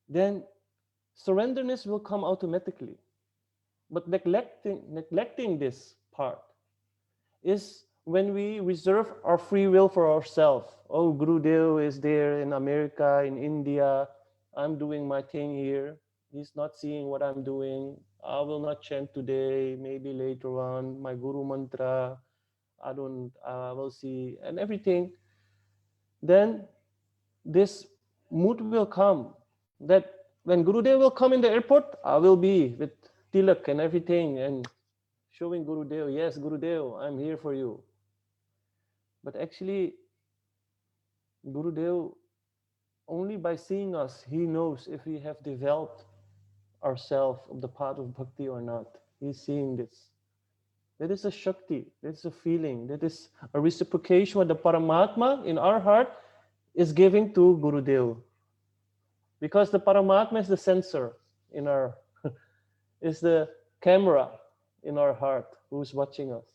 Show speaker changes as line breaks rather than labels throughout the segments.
then surrenderness will come automatically. But neglecting this part is when we reserve our free will for ourselves. Oh, Gurudev is there in America, in India. I'm doing my thing here. He's not seeing what I'm doing. I will not chant today. Maybe later on, my Guru mantra. I don't. I will see and everything. Then this mood will come that when Gurudev will come in the airport, I will be with tilak and everything and showing Gurudev, yes, Gurudev, I'm here for you. But actually, Gurudev, only by seeing us, he knows if we have developed ourselves of the path of bhakti or not. He's seeing this. That is a Shakti, that is a feeling, that is a reciprocation what the Paramatma in our heart is giving to Gurudev. Because the Paramatma is the sensor in our, is the camera in our heart who's watching us.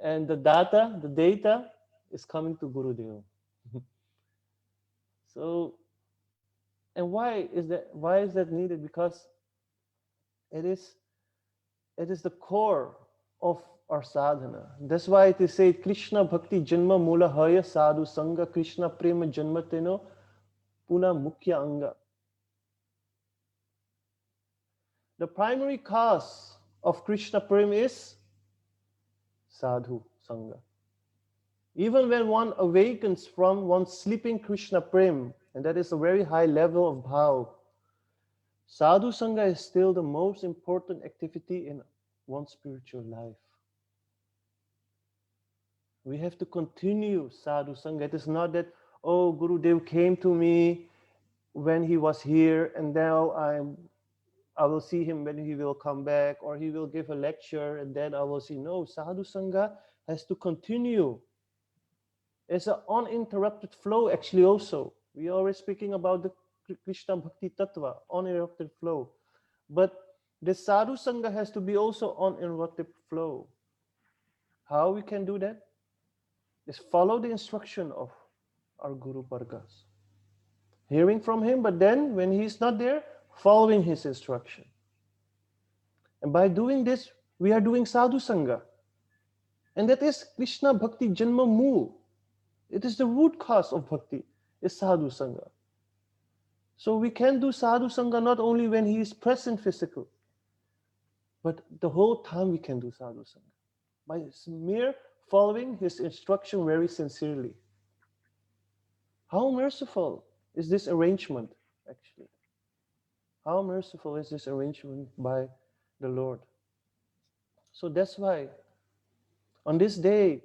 And the data is coming to Gurudev. So, and why is that needed? Because it is it is the core of our sadhana. That's why it is said Krishna Bhakti Janma Mula Haya Sadhu Sangha Krishna Prema Janmateno Puna Mukhya Anga. The primary cause of Krishna Prema is Sadhu Sangha. Even when one awakens from one's sleeping Krishna Prem, and that is a very high level of bhav, Sadhu Sangha is still the most important activity in one's spiritual life. We have to continue Sadhu Sangha. It is not that, oh, Gurudev came to me when he was here and now I will see him when he will come back, or he will give a lecture and then I will see. No, Sadhu Sangha has to continue. It's an uninterrupted flow actually also. We are always speaking about the Krishna Bhakti Tattva, uninterrupted flow. But the Sadhu Sangha has to be also uninterrupted flow. How we can do that? Is follow the instruction of our Guru Vargas. Hearing from him, but then when he's not there, following his instruction. And by doing this, we are doing Sadhu Sangha. And that is Krishna Bhakti Janma Mool. It is the root cause of bhakti, is Sadhu Sangha. So we can do Sadhu Sangha not only when he is present physically, but the whole time we can do Sadhu Sangha. By mere following his instruction very sincerely. How merciful is this arrangement, actually? How merciful is this arrangement by the Lord? So that's why on this day,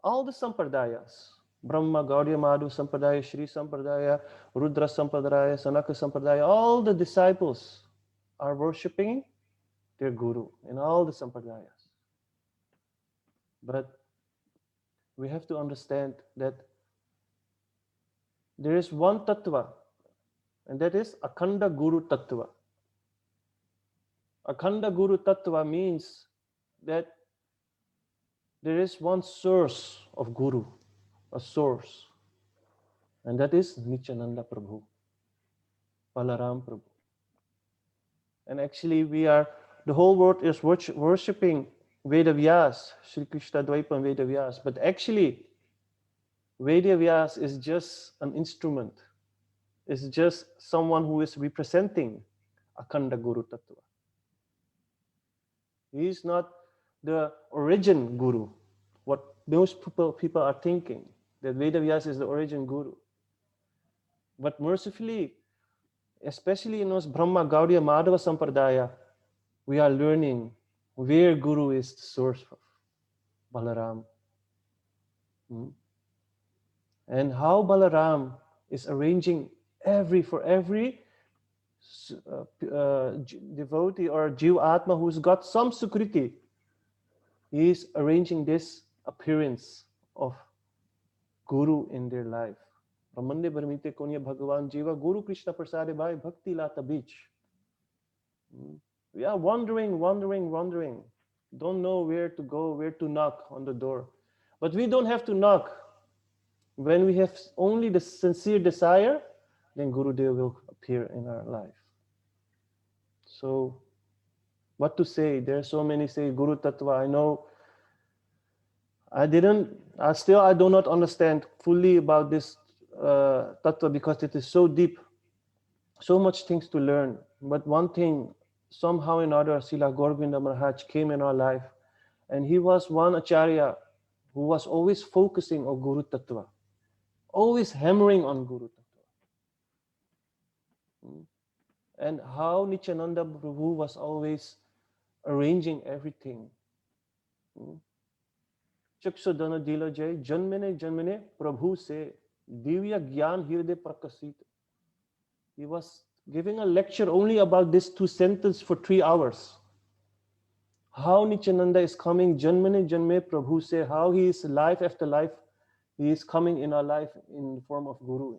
all the sampradayas, Brahma, Gaudiya, Madhu Sampradaya, Shri Sampradaya, Rudra Sampradaya, Sanaka Sampradaya, all the disciples are worshipping their Guru in all the sampradayas. But we have to understand that there is one tattva, and that is Akhanda Guru Tattva. Akhanda Guru Tattva means that there is one source of Guru, a source, and that is Nityananda Prabhu, Balaram Prabhu. And actually the whole world is worshipping Vedavyas, Sri Krishna Dvaipan Vedavyas, but actually Vedavyas is just an instrument. It's just someone who is representing Akhanda Guru Tattva. He is not the origin Guru. What most people are thinking, that Vedavyas is the origin Guru. But mercifully, especially in those Brahma, Gaudiya, Madhava Sampradaya, we are learning where Guru is the source of Balaram. And how Balaram is arranging for every devotee or Jiva Atma who's got some Sukriti, he is arranging this appearance of Guru in their life. Ramande Bharmite Konya Bhagavan Jiva Guru Krishna Prasade Bhai Bhakti Lata Beach. We are wandering. Don't know where to go, where to knock on the door. But we don't have to knock. When we have only the sincere desire, then Gurudev will appear in our life. So, what to say? There are so many say Guru Tattva. I know I do not understand fully about this Tattva because it is so deep, so much things to learn. But one thing, somehow or another, Srila Govinda Maharaj came in our life, and he was one Acharya who was always focusing on Guru Tattva, always hammering on Guru Tattva. And how Nityananda Prabhu was always arranging everything. चक्षुधन दिल जय जन्मने प्रभु से दिव्य ज्ञान हृदय प्रकाशित. He was giving a lecture only about these two sentences for 3 hours. How Nityananda is coming janmane janme prabhu se, how he is life after life, he is coming in our life in the form of Guru.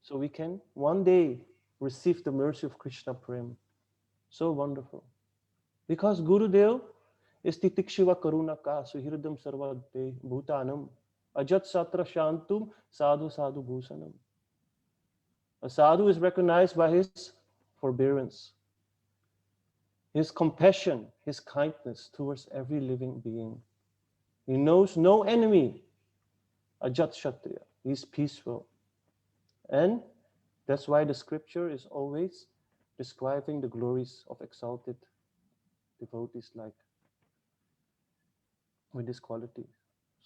So we can one day receive the mercy of Krishna Prem. So wonderful. Because Gurudev is Titikshiva Karuna Ka Suhirdam Sarvate Bhutanam Ajat Satra Shantum Sadhu Sadhu Bhusanam. A sadhu is recognized by his forbearance, his compassion, his kindness towards every living being. He knows no enemy. Ajat Kshatriya. He is peaceful. And that's why the scripture is always describing the glories of exalted devotees like with this quality.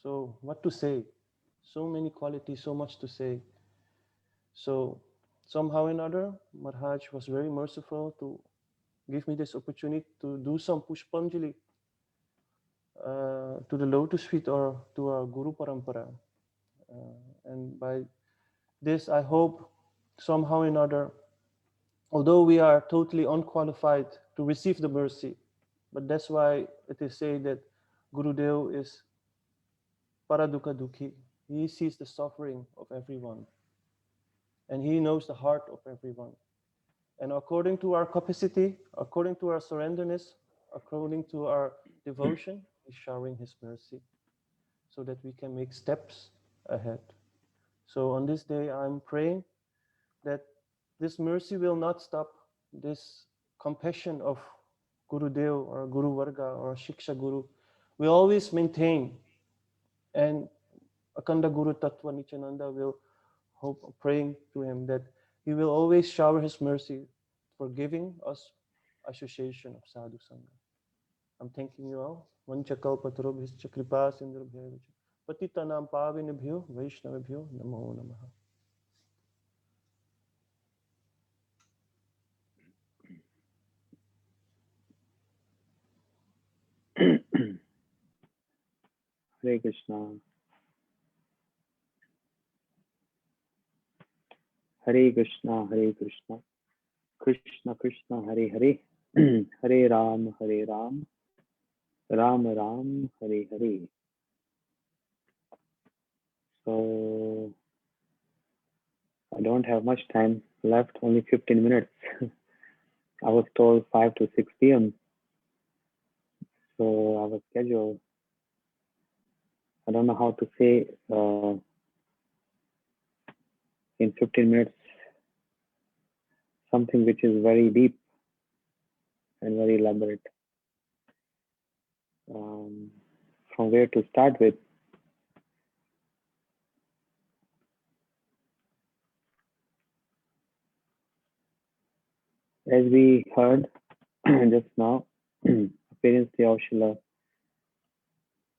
So what to say? So many qualities, so much to say. So somehow or another, Maharaj was very merciful to give me this opportunity to do some Pushpanjali to the lotus feet or to our Guru Parampara. And by this, I hope somehow or another, although we are totally unqualified to receive the mercy, but that's why it is said that Gurudev is Paradukha Dukhi. He sees the suffering of everyone. And he knows the heart of everyone. And according to our capacity, according to our surrenderness, according to our devotion, he's showering his mercy so that we can make steps ahead. So on this day, I'm praying that this mercy will not stop, this compassion of Gurudev or Guru Varga or Shiksha Guru will always maintain. And Akanda Guru Tattva Nityananda will hope, praying to him that he will always shower his mercy for giving us association of Sadhu Sangha. I'm thanking you all. Vanchakalpatarobhischa kripa sindhubhyo patitanam pavinibhyo vaishnavibhyo namo namaha.
Hare Krishna. Hare Krishna, Hare Krishna. Krishna Krishna, Hare Hare. Hare Ram, Ram Ram, Hare Hare. So, I don't have much time left, only 15 minutes. I was told 5 to 6 p.m. So, I was scheduled. I don't know how to say in 15 minutes something which is very deep and very elaborate. From where to start with? As we heard just now, appearance of Srila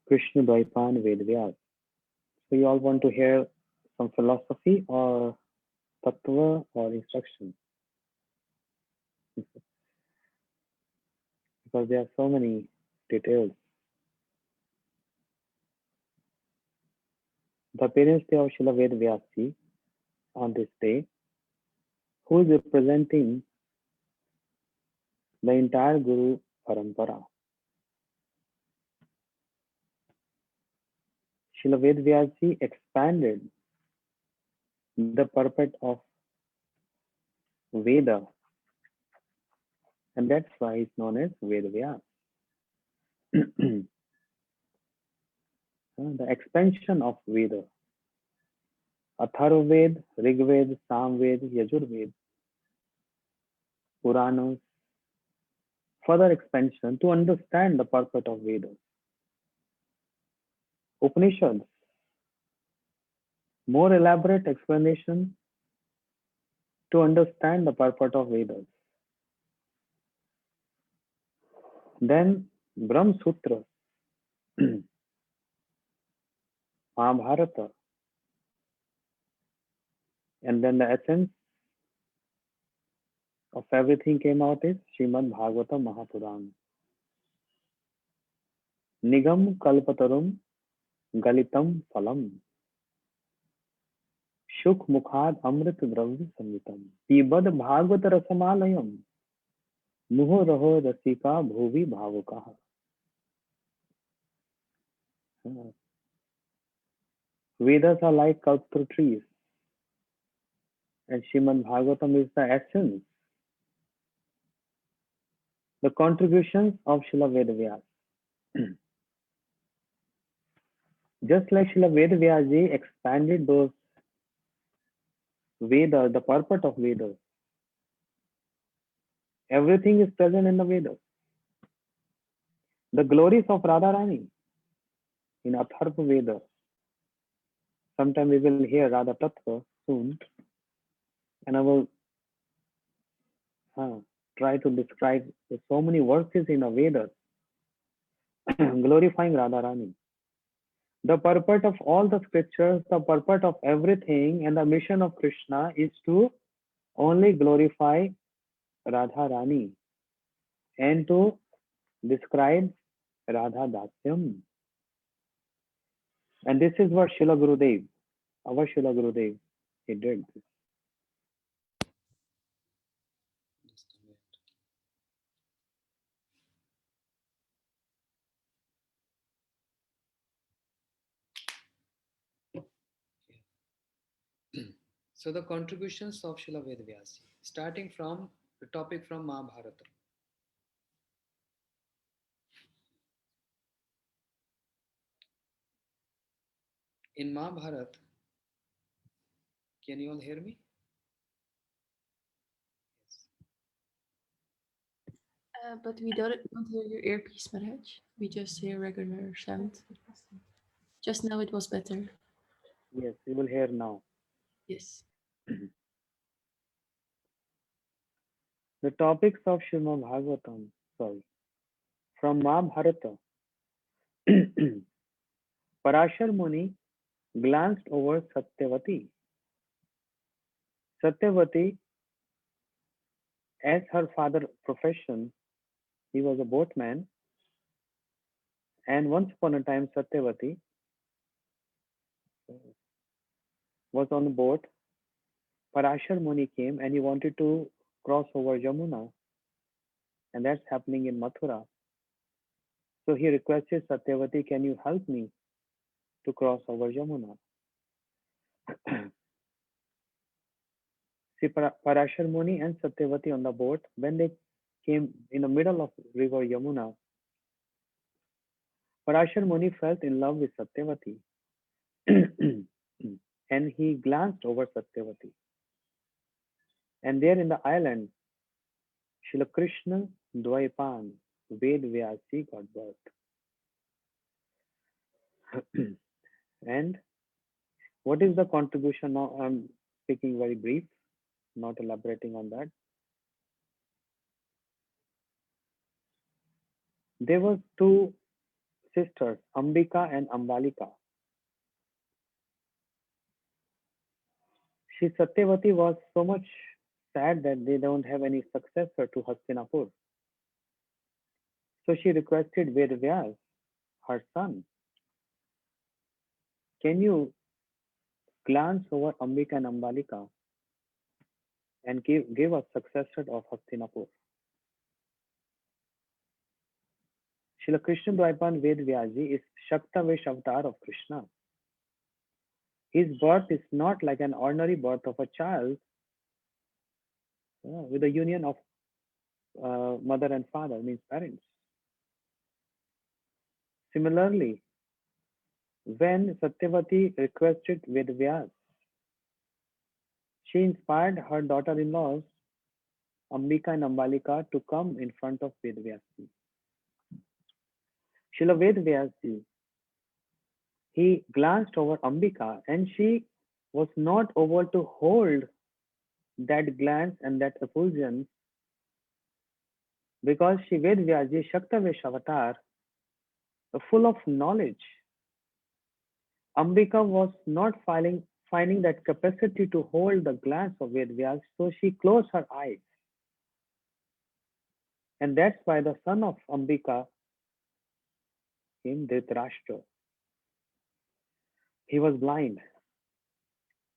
Krishna Dvaipan Vedvyas. So you all want to hear some philosophy or tattva or instruction? Because there are so many details. The appearance of Srila Vedvyasi on this day, who is representing the entire Guru Parampara. Srila Vedvyasi expanded the purport of Veda, and that's why he's known as Vedvyas. The expansion of Veda. Atharvaved, Rigved, Samved, Yajurved, Puranas, further expansion to understand the purpose of Vedas. Upanishads, more elaborate explanation to understand the purport of Vedas. Then Brahma Sutra, Mahabharata, and then the essence of everything came out is Srimad Bhagavatam Mahapuran. Nigam Kalpatarum Galitam Phalam Shuk Mukhad Amrit Dravya Samhitam Pibad Bhagavata Rasamalayam Muho Raho Rasika Bhuvi Bhavukaha. Vedas are like kalpatra trees, and Srimad Bhagavatam is the essence, the contributions of Srila Vedavyas. Just like Srila Vedavyas expanded those Vedas, the purport of Vedas, everything is present in the Vedas. The glories of Radharani in Atharva Veda. Sometime we will hear Radha Tattva soon, and I will try to describe so many verses in the Vedas glorifying Radharani. The purport of all the scriptures, the purport of everything, and the mission of Krishna is to only glorify Radharani and to describe Radha Dasyam. And this is what Srila Gurudev, our Srila Gurudev, he did.
So the contributions of Srila Vedavyas, starting from the topic from Mahabharata. In Mahabharata, can you all hear me?
But we don't hear your earpiece, Maharaj. We just hear regular sound. Just now it was better.
Yes, you will hear now.
Yes.
The topics of Srimad Bhagavatam, from Mahabharata. Parashar Muni glanced over Satyavati. Satyavati, as her father profession, he was a boatman, and once upon a time Satyavati was on a boat. Parashar Muni came and he wanted to cross over Yamuna, and that's happening in Mathura. So he requested Satyavati, can you help me to cross over Yamuna? See, Parashar Muni and Satyavati on the boat, when they came in the middle of river Yamuna, Parashar Muni felt in love with Satyavati and he glanced over Satyavati. And there in the island, Srila Krishna Dvaipan Ved Vyasi got birth. And what is the contribution now? I'm speaking very brief, not elaborating on that. There were two sisters, Ambika and Ambalika. She Satyavati was so much sad that they don't have any successor to Hastinapur. So she requested Vedavyas, her son, can you glance over Ambika and Ambalika and give a successor of Hastinapur? Srila Krishna Dvaipan Ved Vyasi is Shaktavesh avatar of Krishna. His birth is not like an ordinary birth of a child with the union of mother and father, means parents. Similarly, when Satyavati requested Vedavyas She inspired her daughter-in-laws, Ambika and Ambalika, to come in front of Vedvyasji. Srila Vedvyasji, he glanced over Ambika and she was not able to hold that glance and that effulgence because Shri Vedvyasji, Shaktavesh avatar, full of knowledge. Ambika was not finding that capacity to hold the glance of Vedvyas, so she closed her eyes. And that's why the son of Ambika came, Dhritarashtra. He was blind.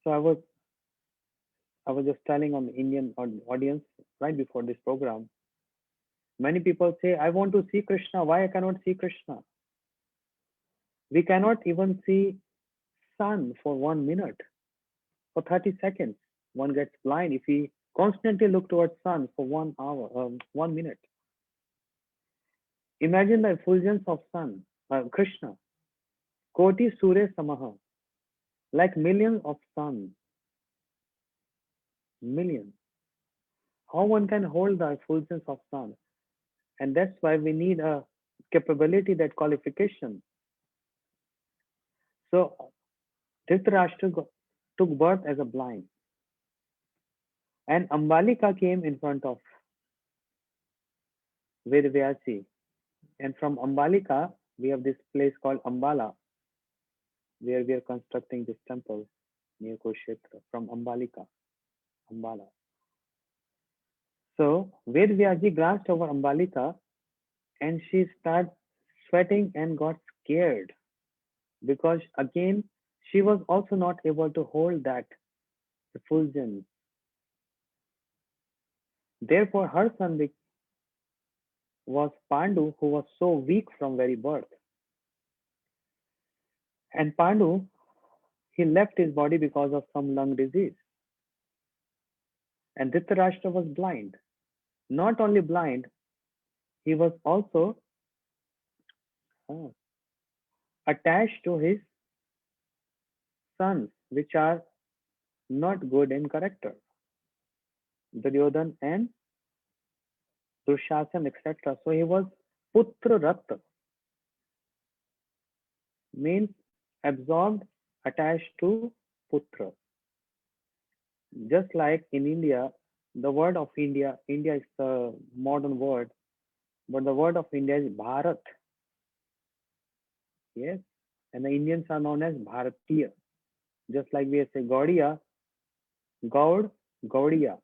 So I was just telling on the Indian audience right before this program. Many people say, I want to see Krishna. Why I cannot see Krishna? We cannot even see sun for 1 minute. For 30 seconds, one gets blind if he constantly look towards sun for 1 hour, 1 minute. Imagine the effulgence of sun, Krishna. Koti Surya Samaha, like millions of suns. Millions. How one can hold the effulgence of sun? And that's why we need a capability, that qualification. So Dhritarashtra took birth as a blind. And Ambalika came in front of Vedvyasi. And from Ambalika, we have this place called Ambala, where we are constructing this temple near Kurukshetra, from Ambalika, Ambala. So Vedvyasi glanced over Ambalika and she started sweating and got scared because again, she was also not able to hold that effulgence. Therefore, her son was Pandu, who was so weak from very birth. And Pandu, he left his body because of some lung disease. And Dhritarashtra was blind. Not only blind, he was also attached to his sons, which are not good in character. Duryodhan and Dushasan, etc. So he was Putra Ratta, means absorbed, attached to Putra. Just like in India, the word of India is the modern word, but the word of India is Bharat. Yes, and the Indians are known as Bharatiya. Just like we say Gaudiya, Gaud, Gaudiya,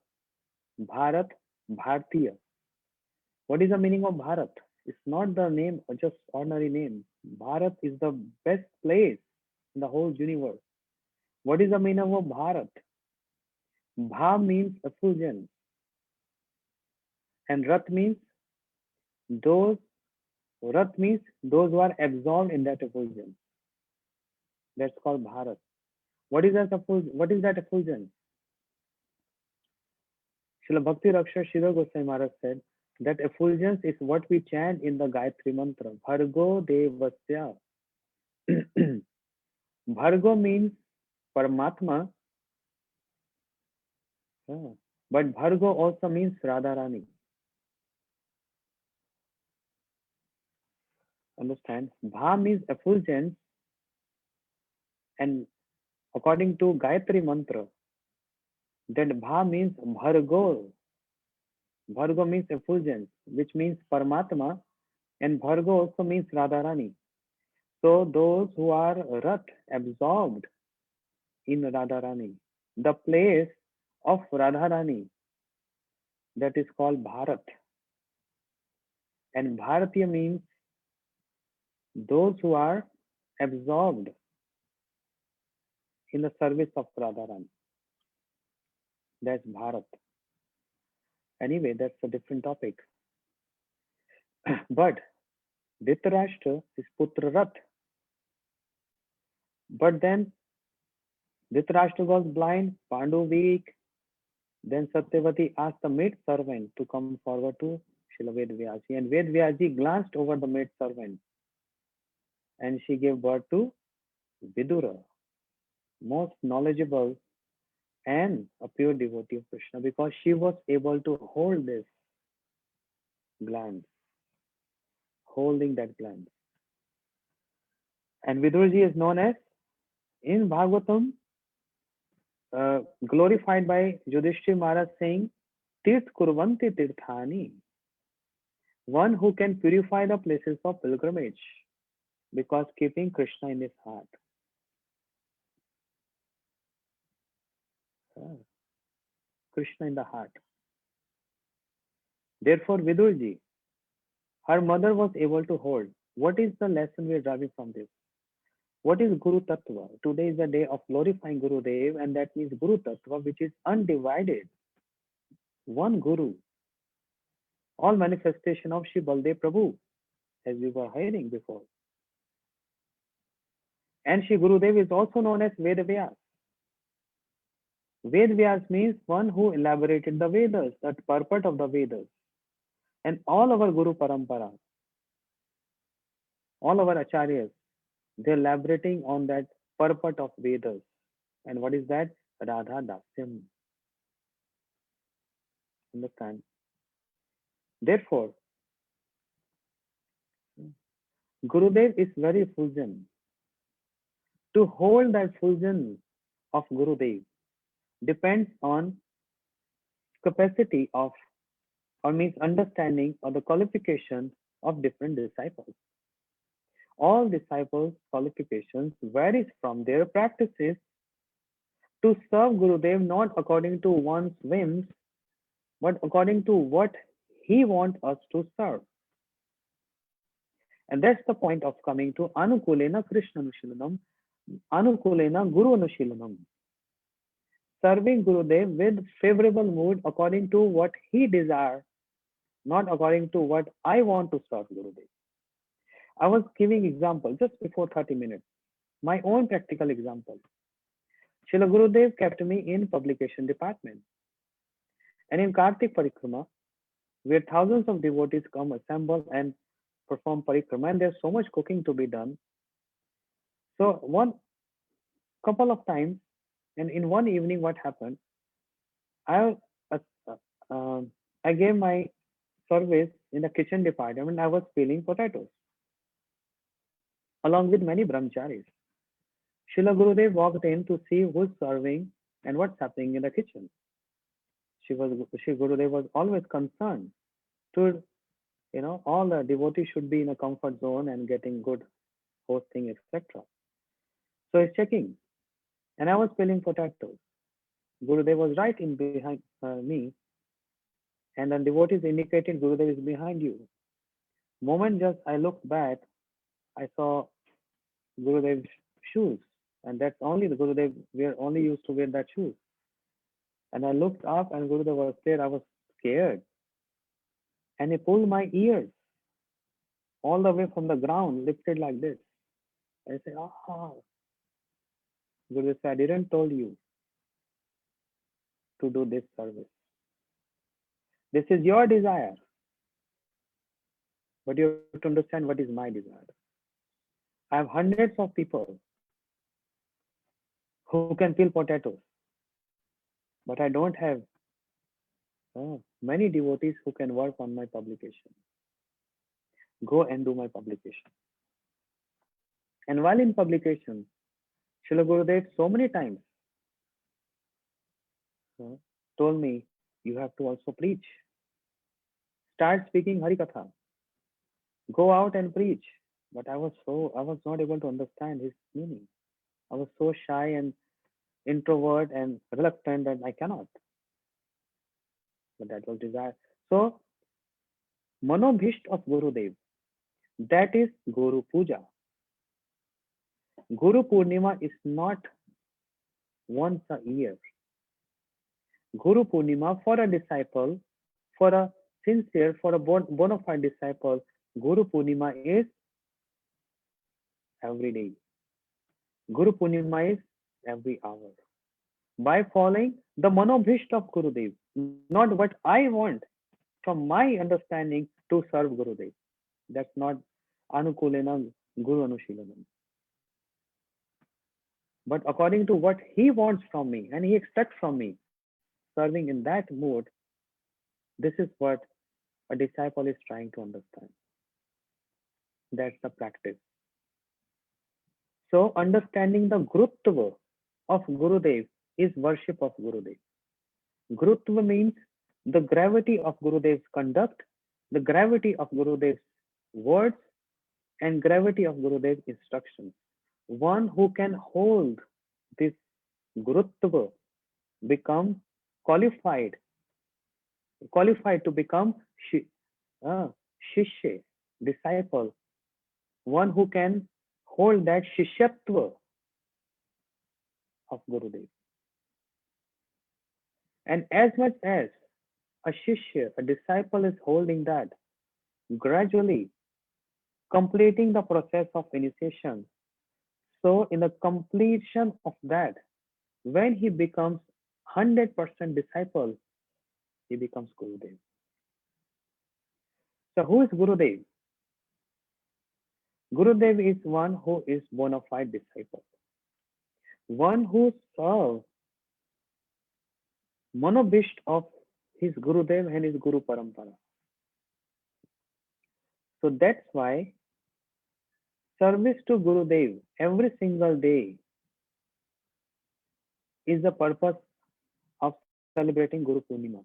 Bharat, Bhartiya. What is the meaning of Bharat? It's not the name, or just ordinary name. Bharat is the best place in the whole universe. What is the meaning of Bharat? Bha means effulgence, and Rat means those. Rat means those who are absorbed in that effulgence. That's called Bharat. What is that effulgence? Srila Bhakti Raksha Sridhar Goswami Maharaj said that effulgence is what we chant in the Gayatri Mantra. Bhargo Devasya. Bhargo means Paramatma, but Bhargo also means Radharani. Understand? Bha means effulgence, and according to Gayatri Mantra, that Bha means Bhargo. Bhargo means effulgence, which means Paramatma, and Bhargo also means Radharani. So those who are Rat, absorbed in Radharani, the place of Radharani, that is called Bharat. And Bharatiya means those who are absorbed in the service of Radharani. That's Bharat. Anyway, that's a different topic. But Dhritarashtra is Putra Rat. But then Dhritarashtra was blind, Pandu weak. Then Satyavati asked the maid servant to come forward to Srila Vedvyasi, and Vedvyasi glanced over the maid servant, and she gave birth to Vidura, most knowledgeable and a pure devotee of Krishna, because she was able to hold this glance, holding that glance. And Vidurji is known as, in Bhagavatam, glorified by Yudhishthir Maharaj saying, Tirth Kurvanti Tirthani, one who can purify the places of pilgrimage, because keeping Krishna in his heart. Krishna in the heart. Therefore, Vidurji, her mother was able to hold. What is the lesson we are driving from this? What is Guru Tattva? Today is the day of glorifying Guru Dev, and that means Guru Tattva, which is undivided. One Guru. All manifestation of Shri Baldev Prabhu, as we were hearing before. And Shri Gurudev is also known as Ved Vyas. Ved Vyas means one who elaborated the Vedas, the purport of the Vedas. And all our Guru Parampara, all our Acharyas, they're elaborating on that purport of Vedas. And what is that? Radha Dasyam. Understand? Therefore, Gurudev is very fusion. To hold that fusion of Gurudev depends on capacity of, or means understanding or the qualification of different disciples. All disciples' qualifications varies from their practices to serve Gurudev not according to one's whims, but according to what he wants us to serve. And that's the point of coming to Anukulena Krishna Anushilanam, Anukulena Guru Anushilanam. Serving Gurudev with favorable mood according to what he desires, not according to what I want to serve Gurudev. I was giving example just before 30 minutes, my own practical example. Srila Gurudev kept me in publication department. And in Kartik Parikrama, where thousands of devotees come assemble and perform parikrama, and there's so much cooking to be done. So one couple of times, and in one evening, what happened? I gave my service in the kitchen department, and I was peeling potatoes along with many brahmacharis. Srila Gurudev walked in to see who's serving and what's happening in the kitchen. Sri Gurudev was always concerned to, all the devotees should be in a comfort zone and getting good hosting, etc. So he's checking, and I was peeling potatoes. Gurudev was right in behind me, and the devotees indicated Gurudev is behind you. Moment just I looked back, I saw Gurudev's shoes, and that's only the Gurudev, we are only used to wear that shoes. And I looked up, and Gurudev was there. I was scared, and he pulled my ears all the way from the ground, lifted like this. I said, Gurudev said, I didn't tell you to do this service. This is your desire, but you have to understand what is my desire. I have hundreds of people who can peel potatoes, but I don't have many devotees who can work on my publication. Go and do my publication. And while in publication, Srila Gurudev so many times told me, you have to also preach. Start speaking Harikatha. Go out and preach. But I was not able to understand his meaning. I was so shy and introvert and reluctant that I cannot. But that was desire. So, Manobhisht of Gurudev, that is Guru Puja. Guru Purnima is not once a year. Guru Purnima for a disciple, for a sincere, for a bona fide disciple, Guru Purnima is every day. Guru Purnima is every hour. By following the Manobhisht of Gurudev, not what I want from my understanding to serve Gurudev. That's not Anukulena Guru Anushilanam. but according to what he wants from me and he expects from me, serving in that mood. This is what a disciple is trying to understand. That's the practice. So understanding the Gurutva of Gurudev is worship of Gurudev. Gurutva means the gravity of Gurudev's conduct, the gravity of Gurudev's words, and gravity of Gurudev's instructions. One who can hold this Gurutva become qualified to become Shishya, disciple, one who can hold that Shishyatva of Gurudev. And as much as a Shishya, a disciple is holding that, gradually completing the process of initiation. So in the completion of that, when he becomes 100% disciple, he becomes Gurudev. So who is Gurudev? Gurudev is one who is bona fide disciple, one who serves monobhisht of his Gurudev and his Guru Parampara. So that's why service to Gurudev every single day is the purpose of celebrating Guru Purnima.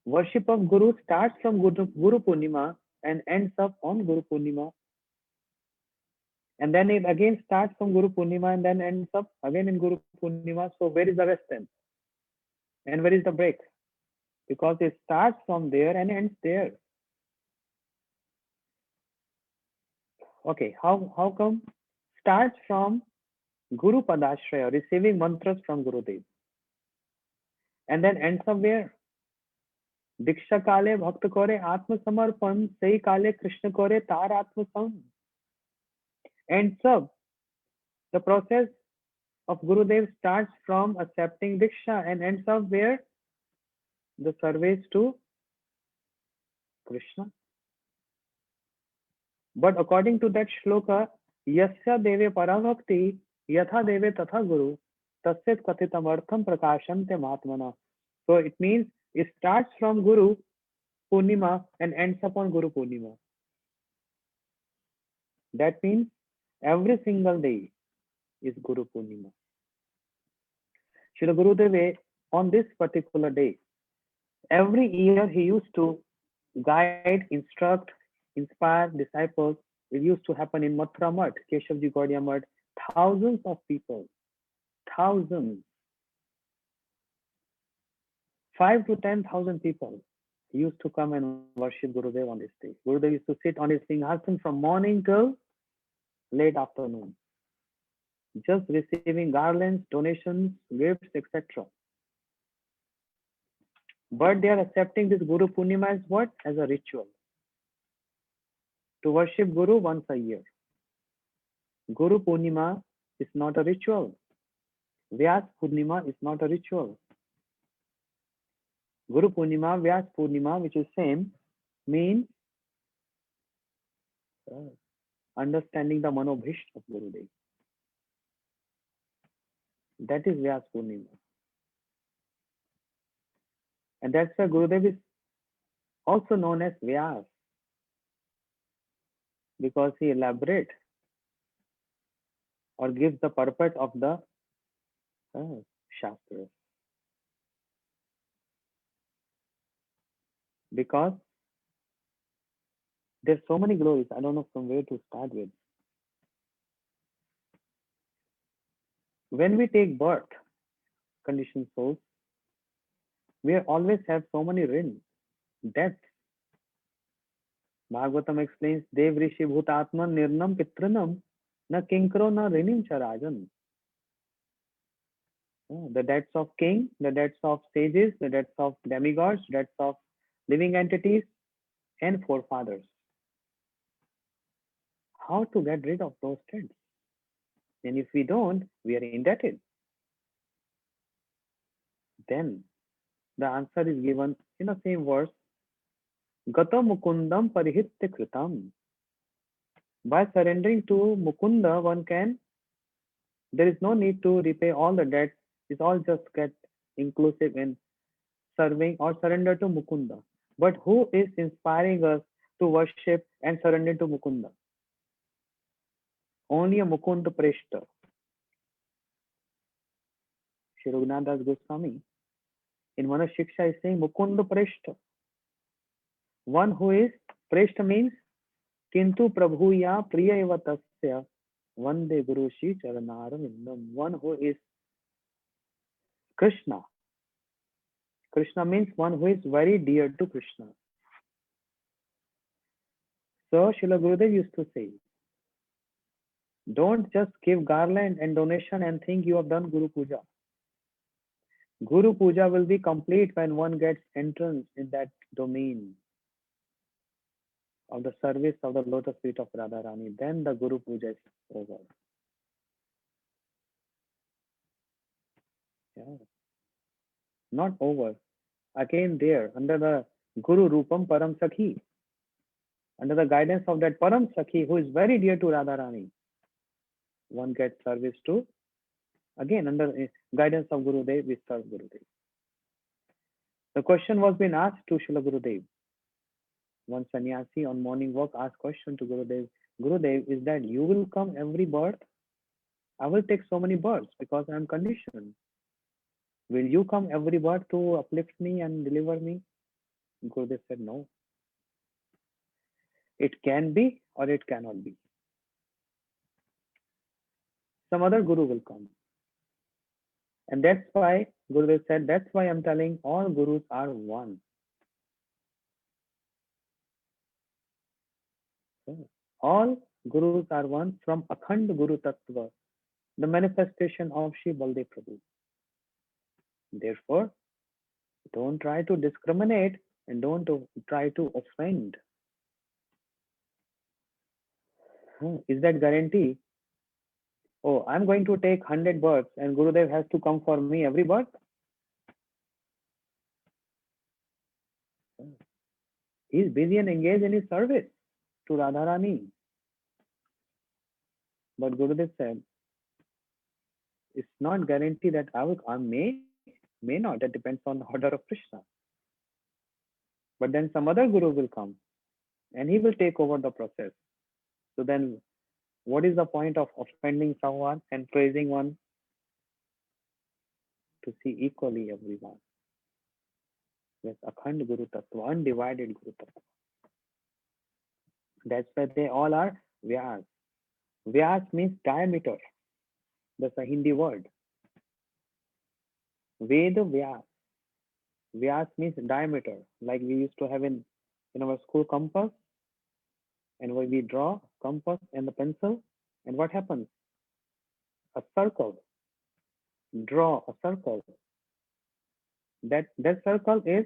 Worship of Guru starts from Guru Purnima and ends up on Guru Purnima. And then it again starts from Guru Purnima and then ends up again in Guru Purnima. So where is the rest then? And where is the break? Because it starts from there and ends there. Okay, how come? Starts from Guru Padashraya, receiving mantras from Gurudev. And then ends up where? Diksha Kale Bhakta Kore Atma Samarpan, Sai Kale Krishna Kore Tar Atma Sam. Ends up, the process of Gurudev starts from accepting Diksha and ends up where? The service to Krishna. But according to that shloka, Yasya Deve Parabhakti, Yatha Deve Tatha Guru, Tasyat Katitamartham Prakashante Mahatmana. So it means it starts from Guru Purnima and ends up on Guru Purnima. That means every single day is Guru Purnima. Srila Gurudev, on this particular day, every year he used to guide, instruct, inspire disciples. It used to happen in Mathura Math, Keshavji Gaudiya Math. Thousands of people, thousands, 5,000 to 10,000 people used to come and worship Gurudev on this day. Gurudev used to sit on his Singhasan from morning till late afternoon, just receiving garlands, donations, gifts, etc. But they are accepting this Guru Purnima as what? As a ritual. To worship Guru once a year. Guru Purnima is not a ritual. Vyas Purnima is not a ritual. Guru Purnima, Vyas Purnima, which is same, means understanding the Manobhisht of Gurudev. That is Vyas Purnima. And that's why Gurudev is also known as Vyas, because he elaborates or gives the purport of the Shastras. Because there's so many glories, I don't know from where to start with. When we take birth, conditioned souls, we always have so many rins, deaths. Bhagavatam explains, Dev Rishi Bhutatman Nirnam Pitranam Na Kinkro Na Rinim Charajan. The deaths of king, the deaths of sages, the deaths of demigods, deaths of living entities, and forefathers. How to get rid of those deaths? And if we don't, we are indebted. Then the answer is given in the same verse. Gata Mukundam Parihitte Kritam. By surrendering to Mukunda, one can There is no need to repay all the debts. It's all just get inclusive in serving or surrender to Mukunda. But who is inspiring us to worship and surrender to Mukunda? Only a Mukunda Preshta. Shri Raghunath Das Goswami in Manas Shiksha is saying Mukunda Preshta. One who is Preshta means Kintu Prabhuya Priya Eva Tasya Vande Guru Shri Charanarvindam. One who is Krishna. Krishna means one who is very dear to Krishna. So Srila Gurudev used to say, don't just give garland and donation and think you have done Guru Puja. Guru Puja will be complete when one gets entrance in that domain of the service of the lotus feet of Radharani. Then the Guru Puja is over. Yeah. Not over. Again there, under the Guru Rupam Param Sakhi, under the guidance of that Param Sakhi who is very dear to Radharani, one gets service to, again under guidance of Gurudev, we serve Gurudev. The question was being asked to Srila Gurudev. One sannyasi on morning walk asked question to Gurudev, Gurudev, is that you will come every birth? I will take so many births because I am conditioned. Will you come every birth to uplift me and deliver me? Gurudev said, no. It can be or it cannot be. Some other Guru will come. And that's why Gurudev said, that's why I'm telling all Gurus are one. All Gurus are one from Akhand Guru Tattva, the manifestation of Shri Baldev Prabhu. Therefore, don't try to discriminate and don't try to offend. Is that guarantee? Oh, I'm going to take 100 births and Gurudev has to come for me every birth? He's busy and engaged in his service to Radharani. But Gurudev said, it's not guaranteed that I may not. That depends on the order of Krishna. But then some other Guru will come and he will take over the process. So then what is the point of offending someone and praising one? To see equally everyone. Yes, Akhand Guru Tattva, undivided Guru Tattva. That's why they all are Vyas. Vyas means diameter. That's a Hindi word. Veda Vyas. Vyas means diameter. Like we used to have in our school compass. And when we draw compass and the pencil, and what happens? A circle. Draw a circle. That circle is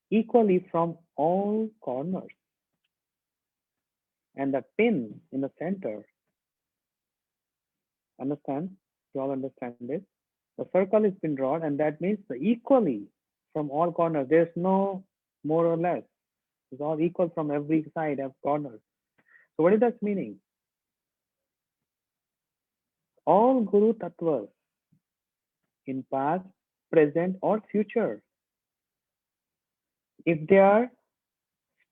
equally from all corners. And the pin in the center, understand? You all understand this? The circle has been drawn and that means equally from all corners. There's no more or less. It's all equal from every side of corners. So what is that meaning? All Guru Tattvas in past, present or future, if they are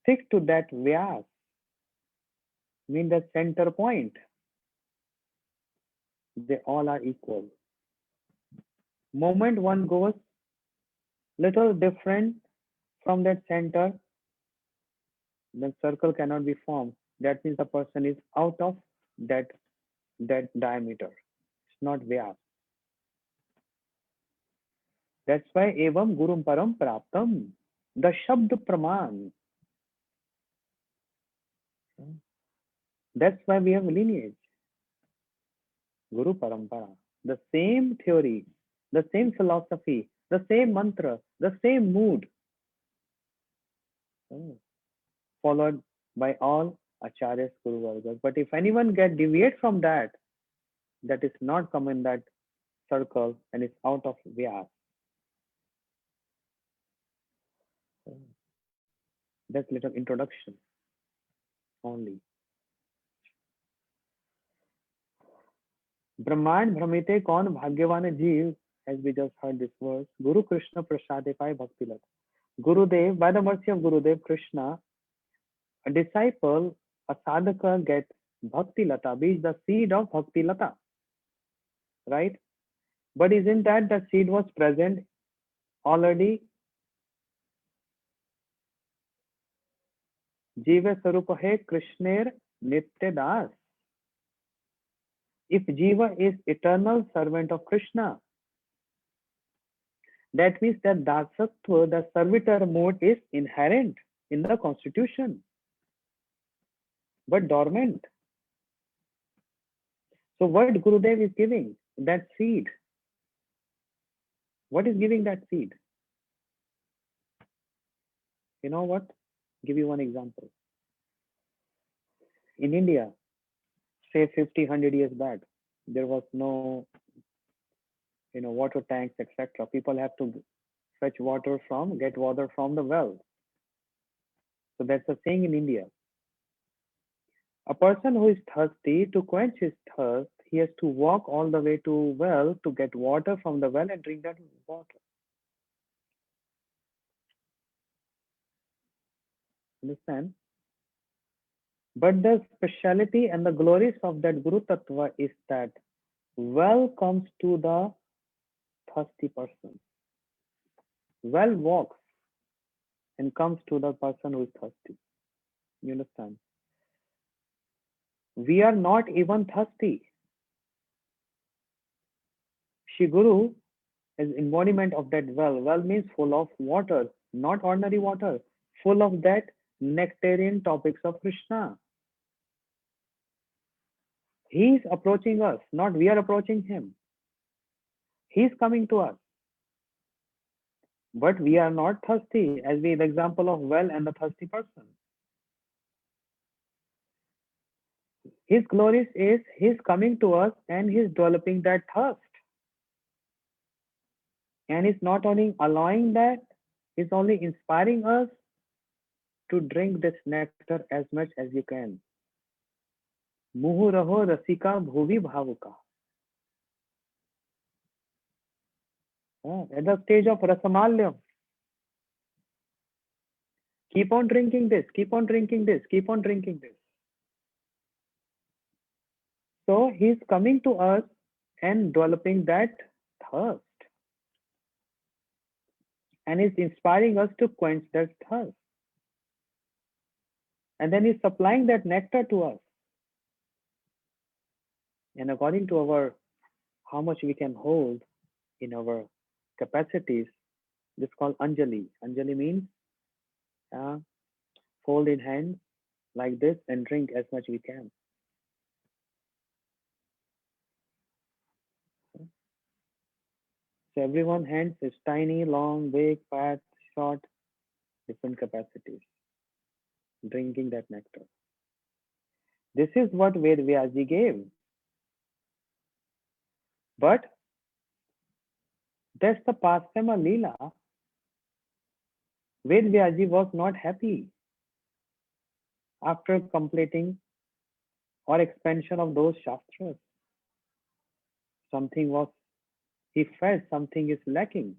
stick to that Vyas, mean the center point, they all are equal. Moment one goes little different from that center, then circle cannot be formed. That means the person is out of that diameter. It's not Vyas. That's why evam gurum param praptam, the shabd praman. That's why we have lineage. Guru Parampara. The same theory, the same philosophy, the same mantra, the same mood. Followed by all Acharyas, Guru Vargas. But if anyone deviate from that, that is not come in that circle and is out of Vyas. That's little introduction only. ब्रह्मांड भ्रमिते कौन भाग्यवान जीव, as we just heard this verse, Guru Krishna Prasade Pai Bhakti Lata. Gurudev, by the mercy of Gurudev Krishna, a disciple, a sadhaka gets Bhakti Lata, means the seed of Bhakti Lata, right? But isn't that the seed was present already? Jiva Sarupa hai Krishner Nitya Das. If Jiva is eternal servant of Krishna, that means that Dasatva, the servitor mode, is inherent in the constitution, but dormant. So what Gurudev is giving? That seed. What is giving that seed? You know what? Give you one example. In India, say 50, 100 years back, there was no, water tanks, etc. People have to get water from the well. So that's a saying in India. A person who is thirsty, to quench his thirst, he has to walk all the way to well to get water from the well and drink that water. Understand? But the speciality and the glories of that Guru Tattva is that well comes to the thirsty person. Well walks and comes to the person who is thirsty. You understand? We are not even thirsty. Shri Guru is embodiment of that well. Well means full of water, not ordinary water, full of that nectarian topics of Krishna. He is approaching us, not we are approaching him. He is coming to us. But we are not thirsty, as we the example of well and the thirsty person. His glories is he's coming to us and he's developing that thirst. And he's not only allowing that, he's only inspiring us to drink this nectar as much as you can. Muhu raho rasika bhuvi bhavuka. At the stage of rasamalyam. Keep on drinking this, keep on drinking this, keep on drinking this. So he's coming to us and developing that thirst. And he's inspiring us to quench that thirst. And then he's supplying that nectar to us. And according to our, how much we can hold in our capacities, this is called Anjali. Anjali means fold in hand like this and drink as much we can. So everyone's hands is tiny, long, big, fat, short, different capacities. Drinking that nectar. This is what Ved Vyasji gave. But that's the pastime of Leela. Ved Vyasji was not happy after completing or expansion of those Shastras. He felt something is lacking.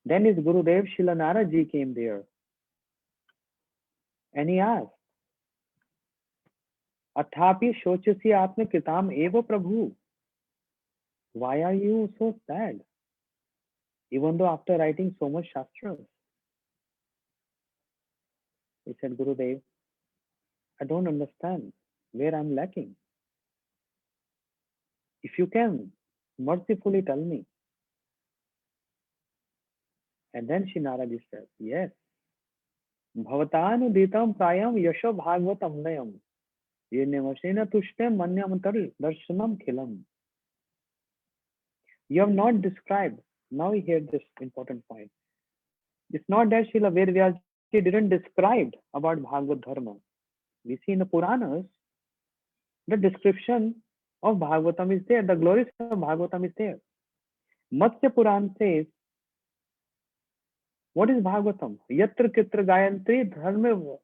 Then his Gurudev Srila Narad Ji came there and he asked, Athapi shochasi atma kritam eva prabhu. Why are you so sad? Even though after writing so much Shastras. He said, Gurudev, I don't understand where I'm lacking. If you can, mercifully tell me. And then Shri Narad Ji said, yes. Bhavatanuditam prayam yasho bhagavatam nayam. Yenevasena tushtem manyam darshanam khilam. You have not described. Now we hear this important point. It's not that Srila Ved Vyasji didn't describe about Bhagavad Dharma. We see in the Puranas, the description of Bhagavatam is there. The glories of Bhagavatam is there. Matsya Puran says, what is Bhagavatam? Yatra Kritra Gayatri Dharme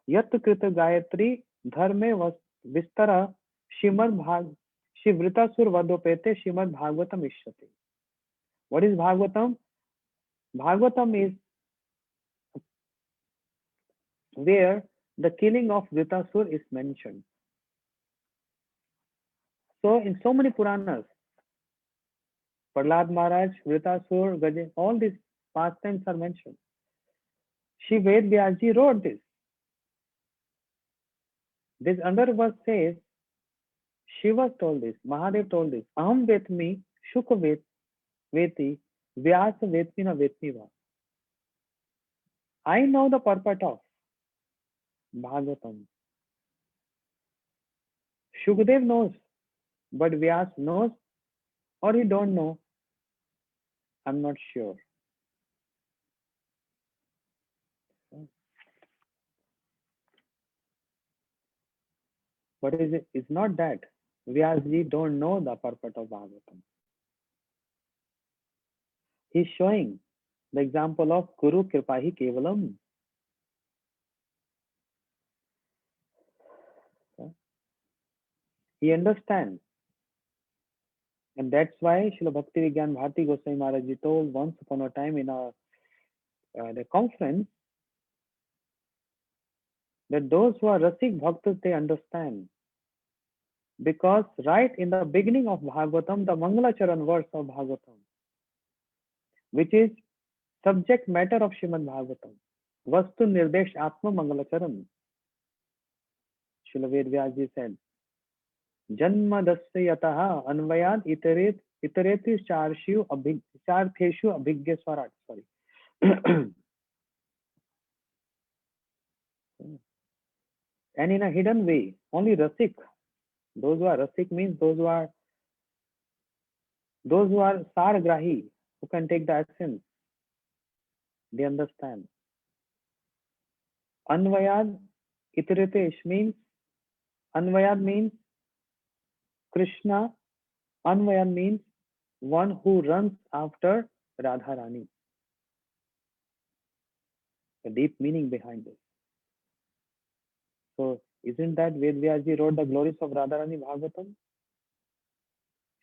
Yatra Kritra Gayatri Dharme Vistara Shri Vritasur Vadopete Shrimad Bhagavatam Ishyate. What is Bhagavatam? Bhagavatam is where the killing of Vritasur is mentioned. So in so many Puranas, Prahlad Maharaj, Vritasur, Gaje, all these pastimes are mentioned. Shri Ved Vyasji wrote this. This another verse says, Shiva told this, Mahadev told this, Aham Vetmi, Shuka Veti, Vyasa Vetmi na Vetmi va. I know the purport of Bhagavatam. Shukadev knows, but Vyas knows or he don't know. I'm not sure. What is it? It's not that Vyasji don't know the purport of Bhagavatam. He's showing the example of Guru Kripahi Kevalam. He understands. And that's why Srila Bhakti Vigyan Bharati Goswami Maharaj Ji told once upon a time in the conference that those who are Rasik Bhaktas, they understand. Because right in the beginning of Bhagavatam, the Mangalacharan verse of Bhagavatam, which is subject matter of Srimad Bhagavatam, Vastu Nirdesh Atma Mangalacharan, Srila Ved Vyas Ji said, Janma dasya yataha anvayad itereti chartheshu abhigya swarat. Sorry. And in a hidden way, only Rasik, those who are Rasik means those who are Saragrahi, who can take the essence, they understand. Anvayad iteritesh means, Anvayad means Krishna, Anvayad means one who runs after Radharani. The deep meaning behind this. So, isn't that Ved Vyasji wrote the glories of Radharani Bhagavatam?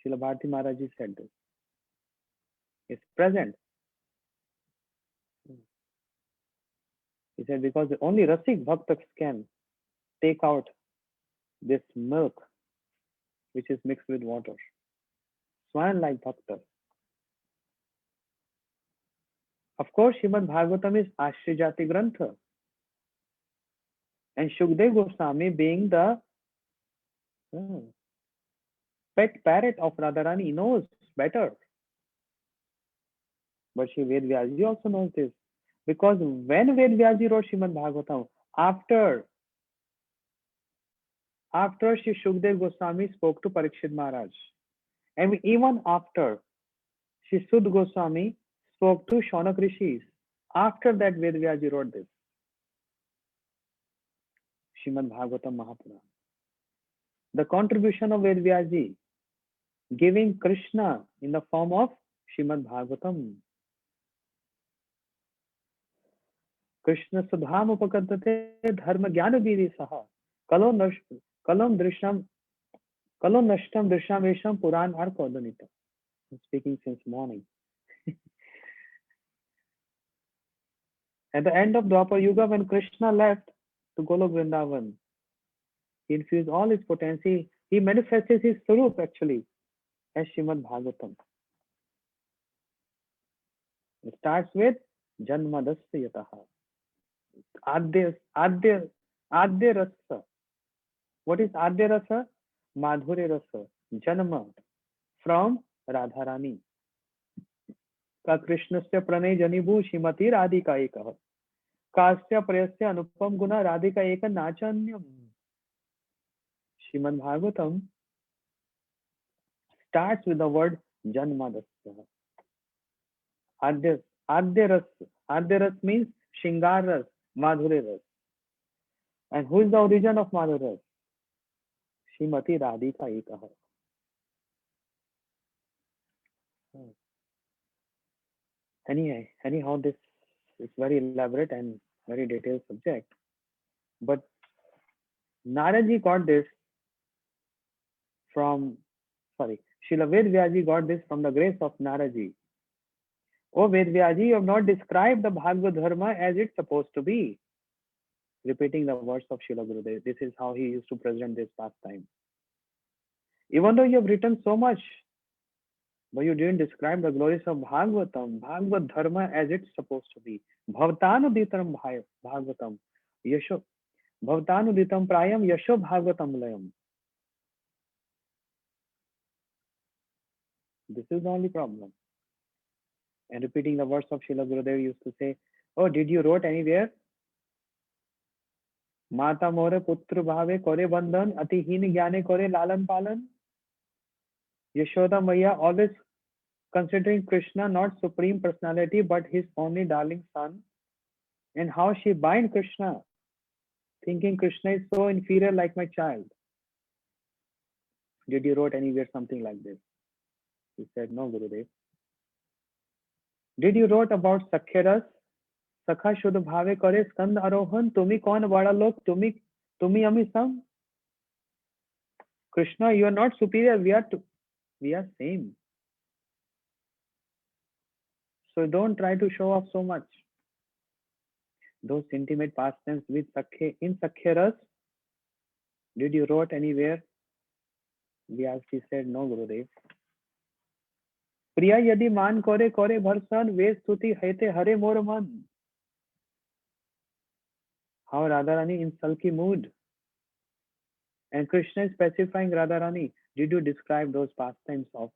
Srila Bharati Maharaj Ji said this. It's present. He said because only Rasik Bhaktas can take out this milk which is mixed with water. Swan like Bhakta. Of course, Srimad Bhagavatam is Ashriyajati Grantha. And Shukdev Goswami being the pet parrot of Radharani knows better. But Shri Ved Vyasji also knows this. Because when Ved Vyasji wrote Srimad Bhagavatam, after Shri Shukdev Goswami spoke to Parikshit Maharaj, and even after Shri Sud Goswami spoke to Shaunak Rishis, after that Ved Vyasji wrote this. Srimad Bhagavatam Mahapurana. The contribution of Ved Vyasji, giving Krishna in the form of Srimad Bhagavatam. Krishna Sudham Upakadate Dharma Jnana Viri Saha Kalo Nashtam Drishamesham Puran Arkodhanita. I'm speaking since morning. At the end of Dwapar Yuga, when Krishna left to Golok Vrindavan, he infused all his potency. He manifested his Sarup actually as Srimad Bhagavatam. It starts with Janma Dasya Yataha. Adya Rasa. What is Adya Rasa? Madhurya Rasa. Janma from Radharani. Ka Krishnasya Pranay Janibu Shrimati Radhika Ekah. Kasya Prayasya Anupam Guna Radhika Eka Nachanyam. Srimad Bhagavatam starts with the word Janmadasya. Adya Ras. Adya Ras means Shingar Ras, Madhurya Ras. And who is the origin of Madhurya Ras? Srimati Radhika Ekah. Anyhow, this is very elaborate and very detailed subject. But Naradji got this from, sorry, Srila Vedvyaji got this from the grace of Naraji. Oh Vedvyaji, you have not described the Bhagavad Dharma as it's supposed to be. Repeating the words of Srila Gurudev. This is how he used to present this pastime. Even though you have written so much, but you didn't describe the glories of Bhagavatam, Bhagavad Dharma as it's supposed to be. Bhavtanuditam Bhagavatam, Yasho, Bhavtanuditam Prayam Yasho Bhagavatam Layam. This is the only problem. And repeating the words of Srila Gurudev used to say, oh, did you wrote anywhere? Mata more putra bhave kore bandhan, ati heen jnane kore lalan palan. Yashoda Maya always considering Krishna not supreme personality but his only darling son, and how she bind Krishna, thinking Krishna is so inferior like my child. Did you wrote anywhere something like this? He said, no, Gurudev. Did you wrote about Sakyaras? Sakha Shuddha Bhave Kare Skand Arohan, Tumi Kaun Bada Lok, Tumi Ami Sam. Krishna, you are not superior, we are same. So don't try to show off so much. Those intimate pastimes with Sakya, in Sakyaras, did you wrote anywhere? Vyasji said, no, Gurudev. Priya yadi man kore kore bharsan, ve stuti haite hare mor man. How Radharani in sulky mood. And Krishna is specifying Radharani. Did you describe those pastimes of,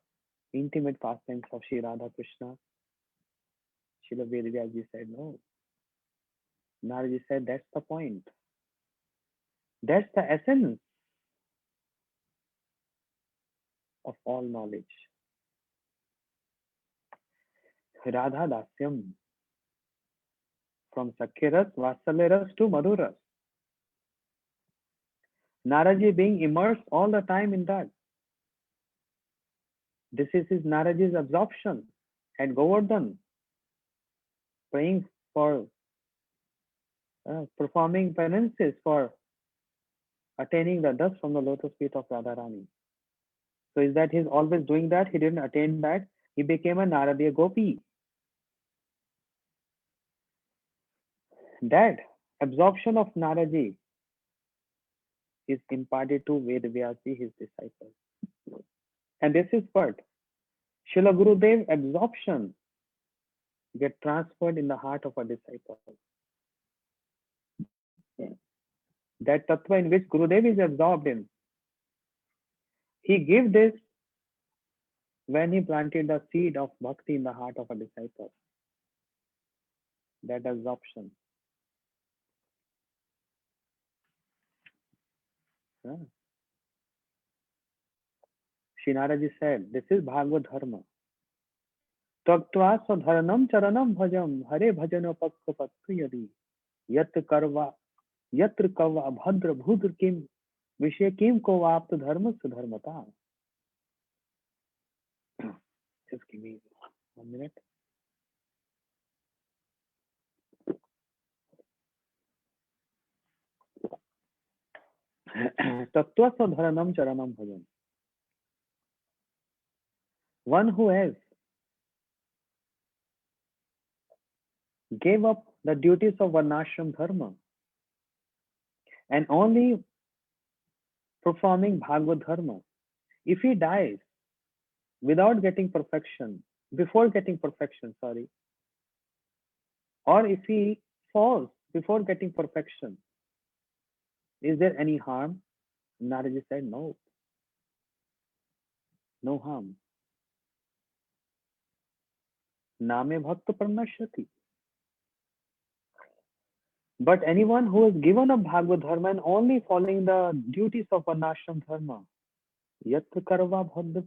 intimate pastimes of Sri Radha Krishna? Srila Vedvyaji said, no. Naraji said, that's the point. That's the essence of all knowledge. Radha Dasyam. From Sakyaras, Vatsalyaras to Madhuras. Naraji being immersed all the time in that. This is his Naraji's absorption at Govardhan. Praying for, performing penances for attaining the dust from the lotus feet of Radharani. So is that he's always doing that? He didn't attain that. He became a Naradiya Gopi. That absorption of Naraji is imparted to Vedvyasi, his disciple. And this is what Srila Gurudev absorption get transferred in the heart of a disciple. That tattva in which Gurudev is absorbed in. He gave this when he planted the seed of bhakti in the heart of a disciple. That absorption. Shri Naraji said, this is Bhagavad Dharma. Taktva sadharanam charanam bhajam hare bhajano pakka pakka yadi yatra kava abhadra bhudr kim vishya kim ko vapta dharma sudharmata. Just give me 1 minute. Tattva sadharanam charanam bhajam. One who has gave up the duties of Varnashram Dharma and only performing Bhagavad Dharma. If he dies without getting perfection, before getting perfection, sorry, or if he falls before getting perfection, is there any harm? Naraji said, no. No harm. Name bhakta parnashyati. But anyone who has given up Bhagavad Dharma and only following the duties of Varnashram Dharma, yatra karva bhadra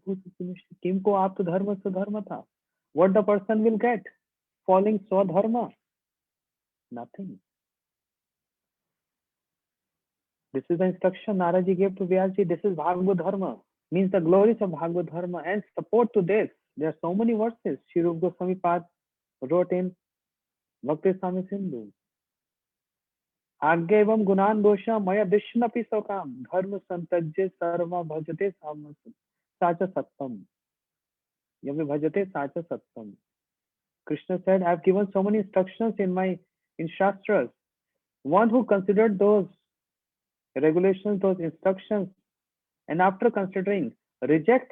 kim ko apta dharma sudharmata. What the person will get? Following Swadharma. Nothing. This is the instruction Naraji gave to Vyasji. This is Bhagavad Dharma. Means the glories of Bhagavad Dharma. And support to this, there are so many verses. Sri Rupa Goswami Pad wrote in Bhakti Sami Sindhu. आज्ञा एवं गुणान दोषा मया दिश्नपि सकाम धर्म संतज्य सर्व भजते साच सत्यम यम भजते साच सत्यम. Krishna said, I have given so many instructions in Shastras. One who considered those regulations, those instructions, and after considering, reject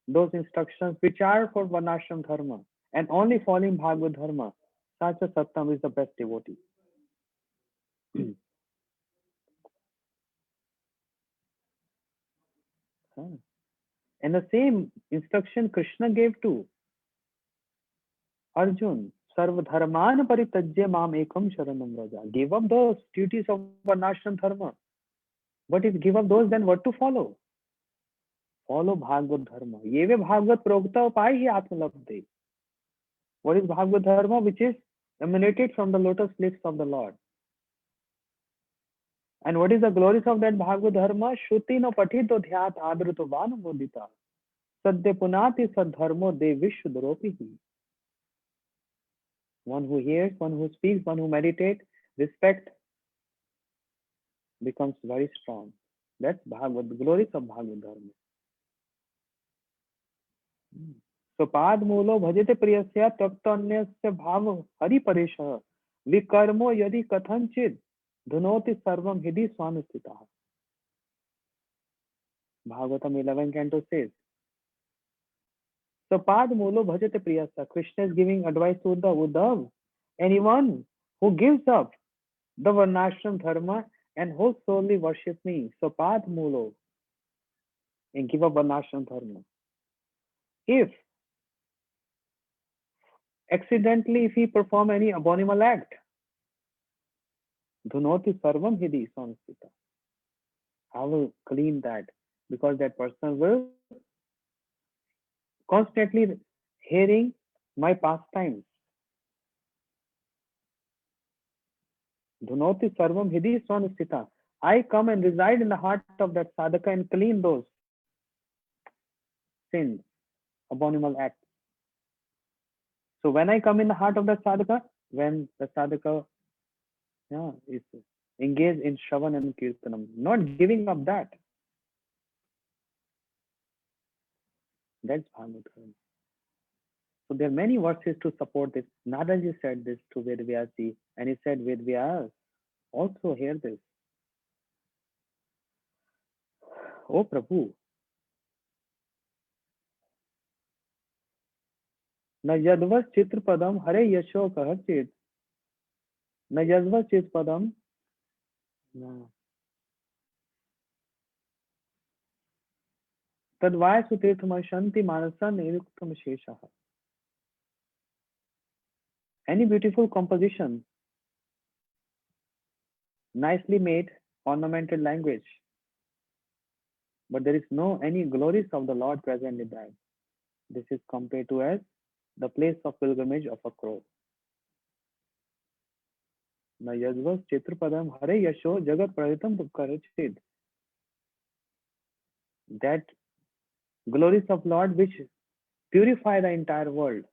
those instructions which are for Varnashram Dharma and only following Bhagavad Dharma, Sacha Sattam is the best devotee. And the same instruction Krishna gave to Arjun, Sarva Dharman Paritajya Mam Ekam Sharanam Raja. Give up those duties of Varnashram Dharma. But if give up those, then what to follow? Follow Bhagavad Dharma. Yeve Bhagavad Progta Upai hi Atmalabdhe. What is Bhagavad Dharma? Which is emanated from the lotus lips of the Lord. And what is the glories of that Bhagavad Dharma? Shruti no patito dhyat adruto vanamodita. Sadhya punati sadharmo devi shudropihi. One who hears, one who speaks, one who meditates, respect becomes very strong. That's Bhagavad, the glories of Bhagavad Dharma. So pad mulo bhajate priyasya taktanyasya bhav hari paresha vikarmo yadi kathanchid dhunoti sarvam hidi swanustita. Bhagavatam 11 canto says, so pad mulo bhajate priyasya. Krishna is giving advice to Uddhav. Anyone who gives up the Varnashram Dharma and wholesomely worship me, so pad mulo, and give up Varnashram Dharma. If accidentally if he perform any abominable act, dhunoti sarvam hidi swanustita. I will clean that, because that person will constantly hearing my pastimes. Dhunoti sarvam hidi swanustita. I come and reside in the heart of that sadhaka and clean those sins, abominable acts. So when I come in the heart of that sadhaka, when the sadhaka is engaged in Shravan and Kirtanam, not giving up that. That's Bhagavad Gita. So there are many verses to support this. Nadaji said this to Vedvyasji, and he said, Vedvyas, also hear this. Oh Prabhu, na yadvas chitra padam hare yasho kahachit, na yadvas chitra padam, tadvaya sutirtham shanti manasa niruktam sheshaha. Any beautiful composition, nicely made, ornamented language, but there is no any glories of the Lord present in that. This is compared to as the place of pilgrimage of a crow. Na yadvas chitrapadam hare yasho jagat praritam karachid. That glories of Lord which purify the entire world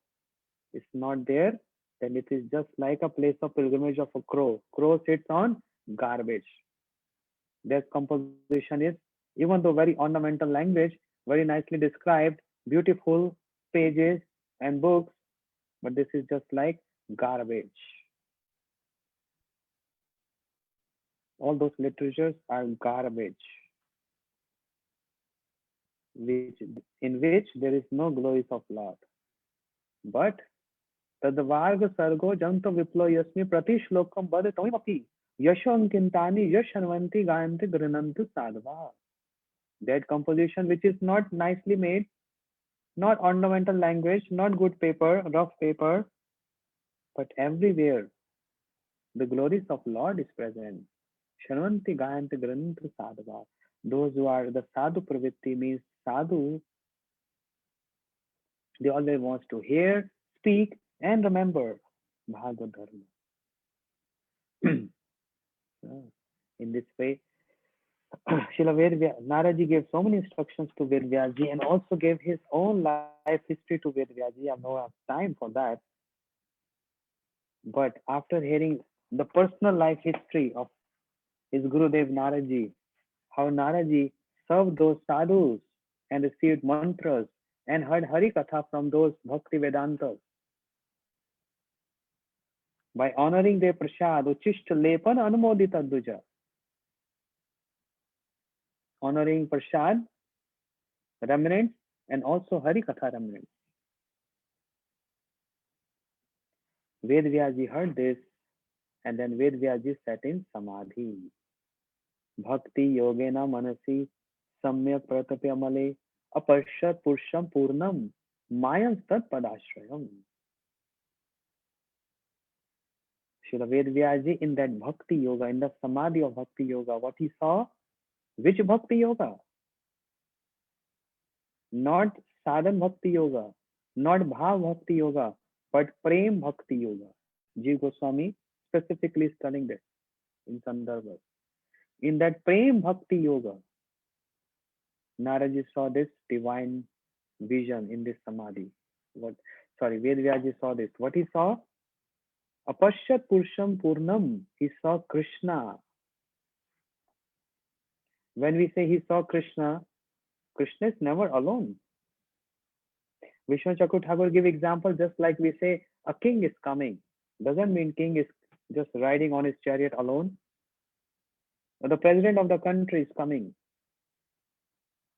is not there, then it is just like a place of pilgrimage of a crow. Crow sits on garbage. Their composition is, even though very ornamental language, very nicely described, beautiful pages and books, but this is just like garbage. All those literatures are garbage, in which there is no glories of Lord. But tadvarga sargo janto viplo yasmi prati shlokam bad toimapi yasham kintani yashanvanti gayanti grinantu sadhva. That composition which is not nicely made, not ornamental language, not good paper, rough paper, but everywhere the glories of Lord is present. Shanvanti gayanti grinantu sadhva. Those who are the sadhu pravritti means sadhu, they always want to hear, speak, and remember Bhagavad Dharma. In this way, Srila Naraji gave so many instructions to Vedvyasji and also gave his own life history to Vedvyasji. I have no time for that. But after hearing the personal life history of his Gurudev Naraji, how Naraji served those sadhus and received mantras and heard Hari Katha from those Bhakti Vedantas. By honoring their prasad, Uchishta Lepan Anumodita Duja. Honoring prasad remnants and also Hari Katha remnants. Ved Vyaji heard this, and then Ved Vyaji sat in Samadhi. Bhakti Yogena Manasi Samyak Pratapya Male Apashat Purusham Purnam Mayam Tat Padashrayam. Srila Ved Vyaji in that Bhakti Yoga, in the Samadhi of Bhakti Yoga, what he saw? Which Bhakti Yoga? Not Sadhan Bhakti Yoga, not Bhav Bhakti Yoga, but Prem Bhakti Yoga. Jiva Goswami specifically is telling this in Sandarbha. In that Prem Bhakti Yoga, Naraji saw this divine vision in this Samadhi. Ved Vyaji saw this. What he saw? Apashyat Purusham Purnam. He saw Krishna. When we say he saw Krishna, Krishna is never alone. Vishnu Chakur Thakur give example, just like we say a king is coming. Doesn't mean king is just riding on his chariot alone. Or the president of the country is coming.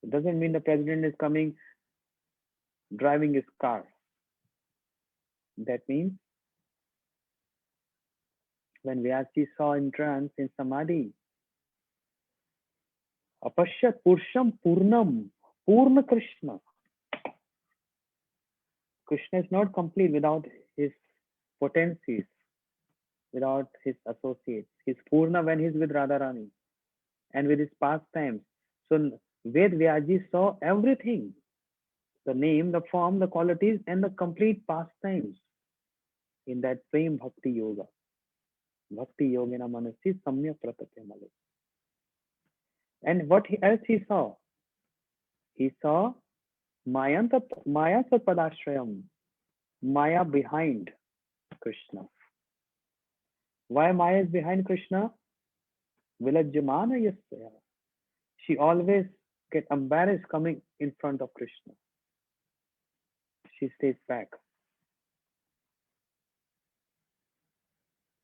It doesn't mean the president is coming driving his car. That means when Vyasji saw in trance in Samadhi, Apashyat Purusham Purnam, Purna Krishna. Krishna is not complete without his potencies, without his associates. He's Purna when he's with Radharani and with his pastimes. So Ved Vyaji saw everything. The name, the form, the qualities, and the complete pastimes in that Prem Bhakti Yoga. Bhakti Yogena Manasi Samyak Pratapya Male. And what else he saw? He saw Maya Padashrayam, Maya behind Krishna. Why Maya is behind Krishna? Vilajyamana Yasya. She always gets embarrassed coming in front of Krishna. She stays back.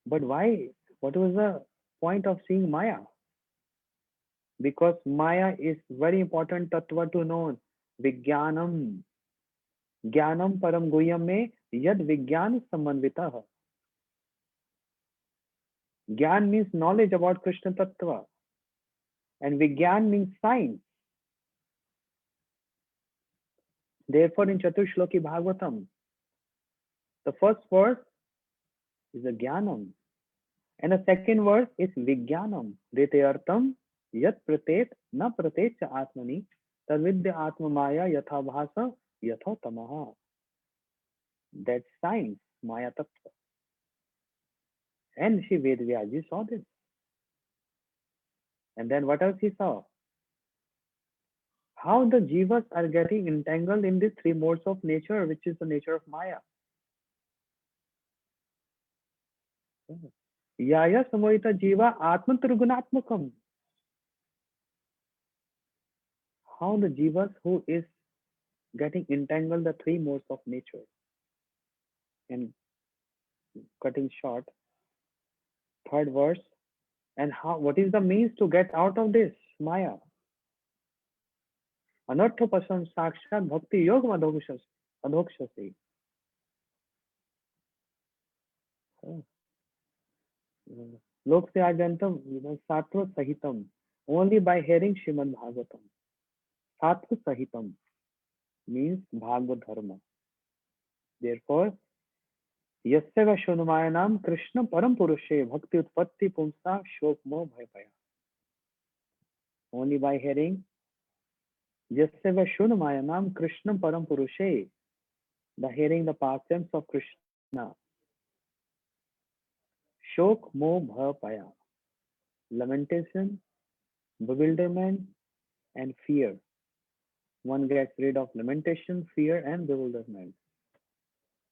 But why? What was the point of seeing Maya? Because Maya is very important tattva to know. Vijnanam. Jnanam param guhyam me yad vijnana samanvitaha. Gyan means knowledge about Krishna tattva. And Vijnan means science. Therefore, in Chaturshloki Bhagavatam, the first verse is a Jnanam. And the second verse is Vijnanam. Dete yat pratet na pratet cha atmani tadvidya atma maya yatha bhasa yatha tamaha. That's science, Maya Tattva. And Shri Ved Vyaji saw this. And then what else he saw? How the jivas are getting entangled in these three modes of nature, which is the nature of Maya. Yaya samohita jiva atma trigunatmakam. How the jivas who is getting entangled the three modes of nature. And cutting short, third verse, and how? What is the means to get out of this Maya? Anartha pasam sakshat bhakti yoga adhokshasi. Lok se ajantam satva sahitam. Only by hearing Srimad Bhagavatam. Satva sahitam means Bhagavad Dharma. Therefore, Yasyava Shunumayanam Krishna Param Purushe Bhakti Utpatti Pumsa Shok Mo Bhayapaya. Only by hearing Yasyava Shunumayanam Krishna Param Purushe, the hearing the pastimes of Krishna. Shok Mo Bhayapaya. Lamentation, bewilderment, and fear. One gets rid of lamentation, fear, and bewilderment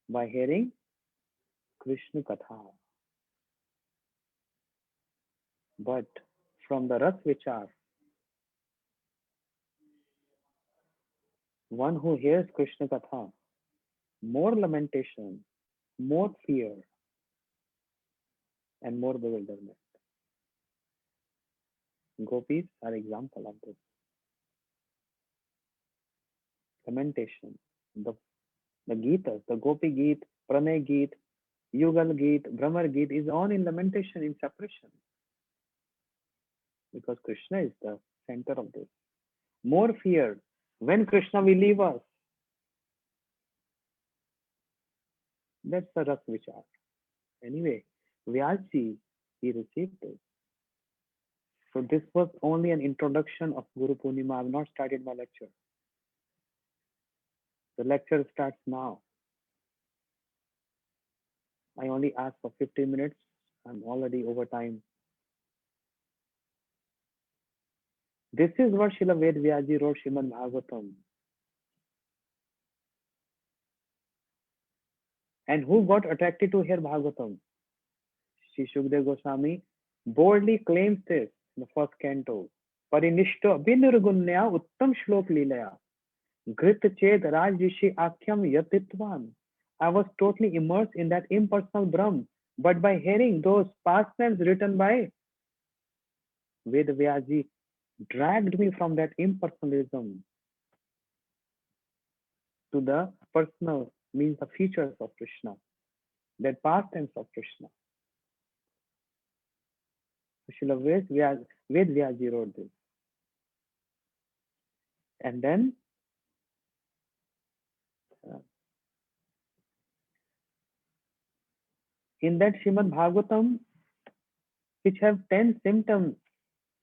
by hearing Krishna Katha. but from the Ras Vichar, one who hears Krishna Katha, more lamentation, more fear, and more bewilderment. Gopis are example of this. Lamentation. The Gitas, the Gopi Geet, Pranay Geet, Yugal Geet, Brahmar Geet is all in lamentation, in separation. Because Krishna is the center of this. More fear. When Krishna will leave us. That's the Ras Vichar. Anyway, Vyasji, he received this. So this was only an introduction of Guru Purnima. I have not started my lecture. The lecture starts now. I only asked for 15 minutes. I'm already over time. This is what Srila Ved Vyasji wrote Srimad Bhagavatam. And who got attracted to hear Bhagavatam? Sri Shukdev Goswami boldly claims this in the first canto. Parinishto binurgunya uttam shlok lilaya. Grit ched raj rishi akhyam yatitvan. I was totally immersed in that impersonal Brahm, but by hearing those pastimes written by Ved Vyasji dragged me from that impersonalism to the personal, means the features of Krishna, that pastimes of Krishna. Srila Ved Vyasji wrote this. And then in that Srimad Bhagavatam, which have 10 symptoms,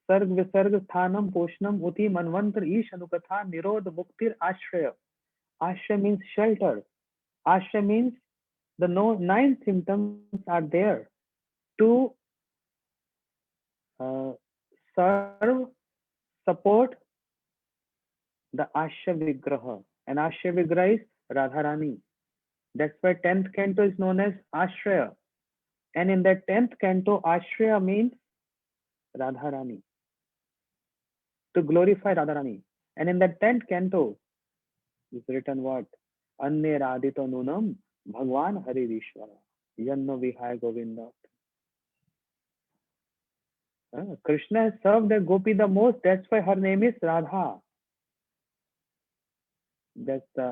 Sarg Visarg Sthanam Poshnam Uti Manvantar Ish Anukatha Nirod Muktir Ashraya. Ashraya means shelter. Ashraya means the 9 symptoms are there to serve, support the Ashya Vigraha. And Ashya Vigraha is Radharani. That's why 10th canto is known as Ashraya. And in that 10th canto, Ashraya means Radharani. To glorify Radharani. And in that 10th canto is written what? Anye Radhito Nunam Bhagwan Hari Vishwara. Yanno Vihaya Govinda. Krishna has served the Gopi the most. That's why her name is Radha. That's the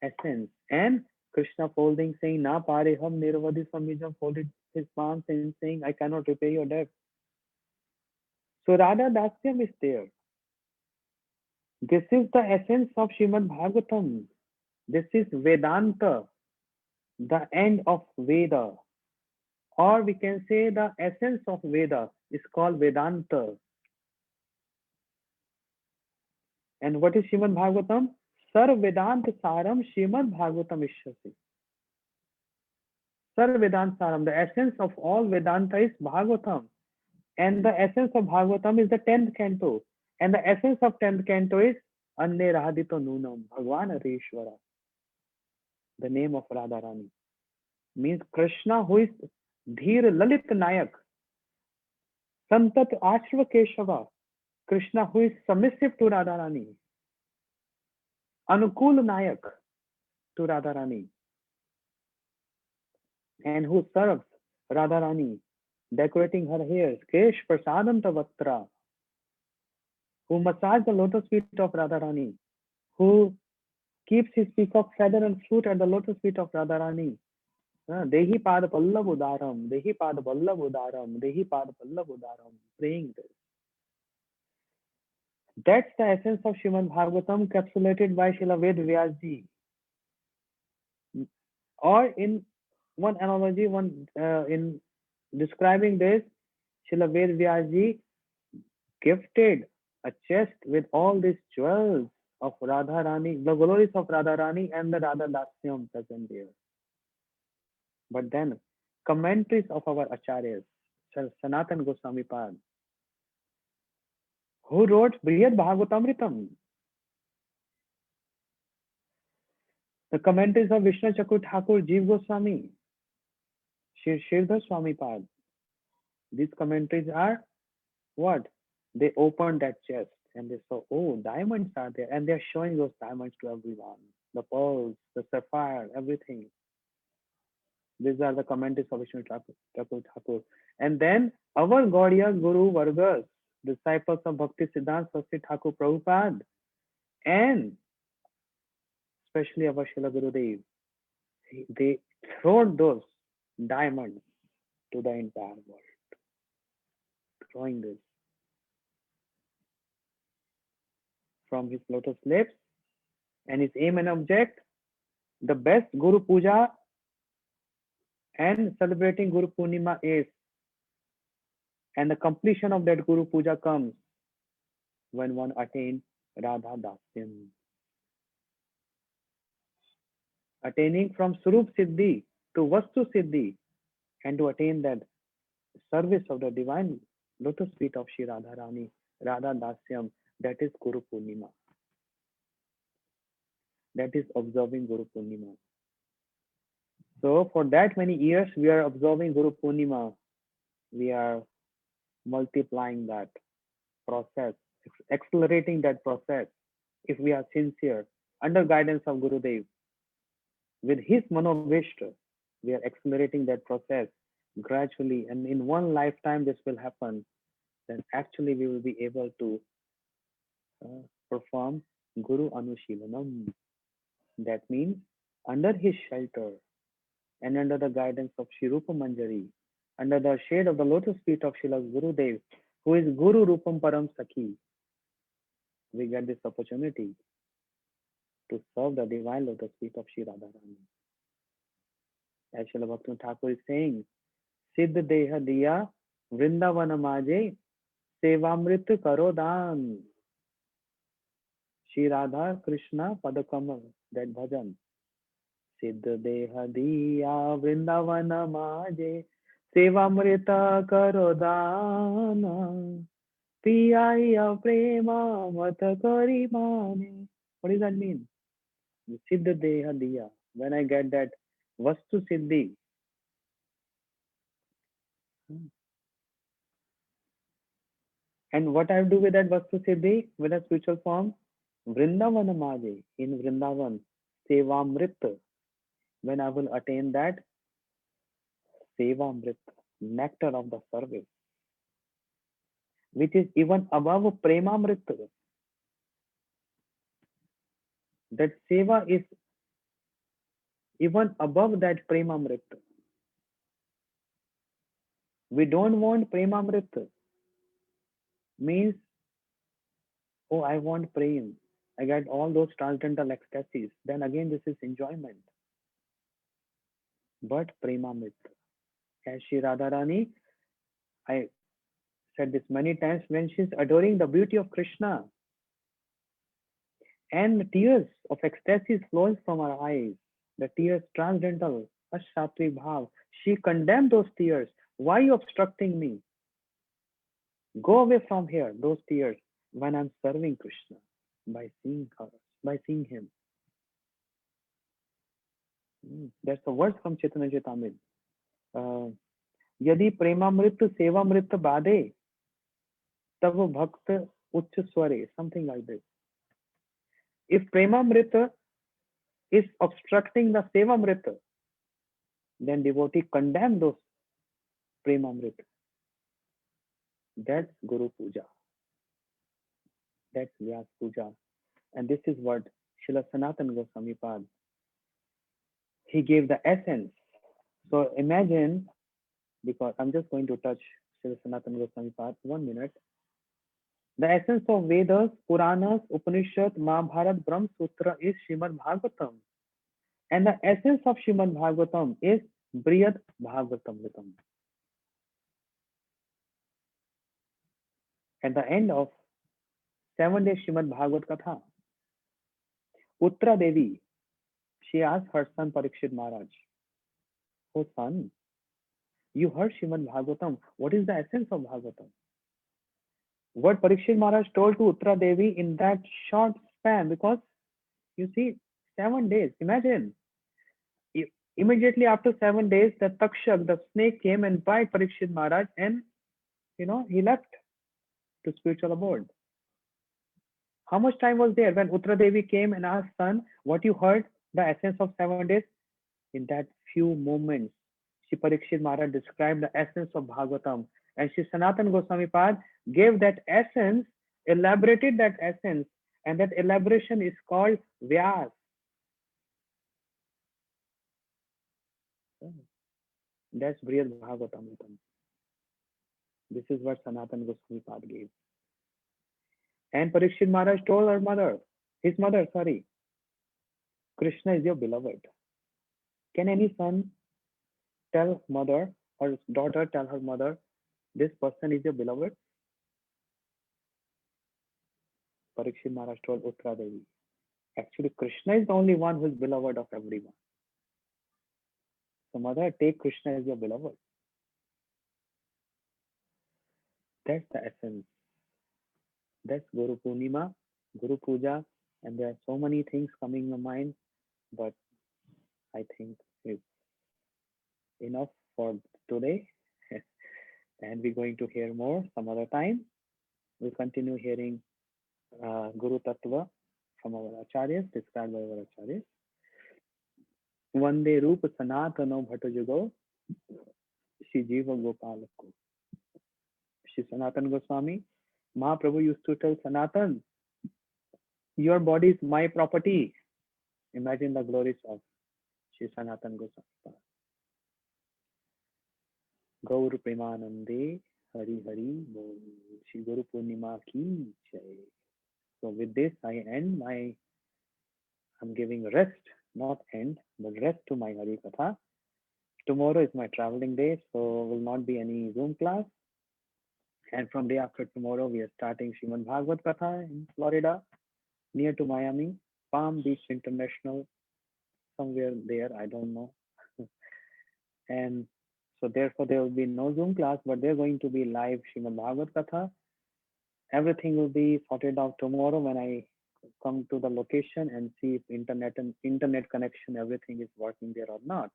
essence. And Krishna folding, saying, Na pareham nirvadi samijam, folded his palms and saying, I cannot repay your debt. So Radha Dasyam is there. This is the essence of Srimad Bhagavatam. This is Vedanta, the end of Veda. Or we can say the essence of Veda is called Vedanta. And what is Srimad Bhagavatam? Sarv Vedanta Saram Srimad Bhagavatam Ishyasi. Sarv Vedanta Saram, the essence of all Vedanta is Bhagavatam. And the essence of Bhagavatam is the 10th canto. And the essence of 10th canto is Anne Radhito Nunam, Bhagwan Arishwara. The name of Radharani. Means Krishna who is Dhir Lalit Nayak. Santat Ashva Keshava. Krishna who is submissive to Radharani. Anukul Nayak to Radharani. And who serves Radharani, decorating her hairs. Kesh Prasadam Tavatra. Who massages the lotus feet of Radharani. Who keeps his peacock feather and fruit at the lotus feet of Radharani. Dehi Pada Pallav Udaram, Dehi Pada Pallav Udaram, Dehi Pada Pallav Udaram. Praying this. That's the essence of Srimad Bhagavatam encapsulated by Srila Ved Vyasji. Or in one analogy, in describing this, Srila Ved Vyasji gifted a chest with all these jewels of Radharani, the glories of Radharani and the Radha Dasyam present there. But then, commentaries of our Acharyas, Sanatan Goswami Pad, who wrote Brihad Bhagavatamritam. The commentaries of Vishnu Chakur Thakur, Jeev Goswami, Shirdhar Swami Pad, These commentaries are what? They opened that chest and they saw, oh, diamonds are there, and they're showing those diamonds to everyone. The pearls, the sapphire, everything. These are the commentaries of Vishnu Thakur. And then our Gaudiya Guru Vargas, disciples of Bhakti Siddhanta Saraswati Thakur Prabhupada, and especially our Srila Gurudev, they throw those diamonds to the entire world, throwing this from his lotus lips, and his aim and object, the best Guru Puja and celebrating Guru Purnima is, and the completion of that Guru Puja comes when one attains Radha Dasyam. Attaining from Surup Siddhi to Vastu Siddhi, and to attain that service of the divine lotus feet of Shri Radharani, Radha Dasyam, that is Guru Purnima. That is observing Guru Purnima. So for that many years, we are observing Guru Purnima. We are multiplying that process, accelerating that process. If we are sincere, under guidance of Gurudev, with his Manovishta, we are accelerating that process gradually. And in one lifetime, this will happen. Then actually we will be able to perform Guru Anushilanam. That means under his shelter and under the guidance of Shri Rupa Manjari, under the shade of the lotus feet of Srila Gurudev, who is Guru Rupam Param Sakhi, we get this opportunity to serve the divine lotus feet of Shri Radharani. As Srila Bhaktivinoda Thakur is saying, Siddh Deha Diya Vrindavana Maje Sevamrit Karo Dan. Shri Radha Krishna Padakamal, that bhajan. Siddh Deha Diya Vrindavana Maje Sevamrita Karo Dana. Piyaya Prema Mata Kari Mane. What does that mean? Siddh Deha Diya. When I get that Vastu Siddhi, and what I do with that Vastu Siddhi, with a spiritual form, Vrindavana Maje, in Vrindavan, Sevamrit, when I will attain that Sevamrit, nectar of the service, which is even above Premamrit. That Seva is even above that Premamrit. We don't want Premamrit. Means, oh, I want Prem. I get all those transcendental ecstasies. Then again, this is enjoyment. But Premamrit. As Shri Radharani, I said this many times, when she's adoring the beauty of Krishna, and the tears of ecstasy flows from her eyes, the tears transcendental, Ashatvi Bhav, she condemned those tears. Why are you obstructing me? Go away from here, those tears, when I'm serving Krishna, by seeing her, by seeing him. That's a verse from Chaitanya Charitamrita. Yadi Premamrit Sevamrit Bade, Tav Bhakt Uch Sware, something like this. If Premamrit is obstructing the Sevamrit, then devotee condemn those Premamrit. That's Guru Puja. That's Vyas Puja. And this is what Srila Sanatana Goswami Pad, he gave the essence. So imagine, because I'm just going to touch Srila Sanatana Goswami Pad, 1 minute. The essence of Vedas, Puranas, Upanishad, Mahabharat, Brahma Sutra is Srimad Bhagavatam. And the essence of Srimad Bhagavatam is Brihad Bhagavatamritam. At the end of 7 days Srimad Bhagavat Katha, Uttara Devi, she asked her son Parikshit Maharaj, oh son, you heard Srimad Bhagavatam. What is the essence of Bhagavatam? What Parikshit Maharaj told to Uttara Devi in that short span, because you see, 7 days, imagine, immediately after 7 days, the Takshak, the snake came and bite Parikshit Maharaj, and he left to spiritual abode. How much time was there when Uttara Devi came and asked, son, what you heard, the essence of 7 days? In that few moments, Shri Parikshit Maharaj described the essence of Bhagavatam, and Shri Sanatana Goswami Pad gave that essence, elaborated that essence, and that elaboration is called Vyas. That's Brihad Bhagavatamritam. This is what Sanatana Goswami Pad gave. And Parikshit Maharaj told his mother, Krishna is your beloved. Can any son tell mother or daughter tell her mother, this person is your beloved? Parikshit Maharaj told Uttara Devi, actually Krishna is the only one who is beloved of everyone. So mother, take Krishna as your beloved. That's the essence. That's Guru Purnima, Guru Puja, and there are so many things coming in my mind, but I think it's enough for today. And we're going to hear more some other time. We'll continue hearing Guru Tattva from our acharyas, described by our acharyas. Vande Rupa Sanatano Bhattajugo, Shri Jiva Gopalako. Shri Sanatana Goswami, Mahaprabhu used to tell Sanatan, your body is my property. Imagine the glories of Shri Sanatana Goswami. Gaur Premanande Hari Hari Bol. Shri Guru Purnima Ki Jai. So with this, I'm giving rest, not end, but rest to my Hari Katha. Tomorrow is my traveling day, so will not be any Zoom class. And from day after tomorrow, we are starting Srimad Bhagavad Katha in Florida, near to Miami, Palm Beach International, somewhere there, I don't know. And so therefore there will be no Zoom class, but they're going to be live Srimad Bhagavad Katha. Everything will be sorted out tomorrow when I come to the location and see if internet connection, everything is working there or not.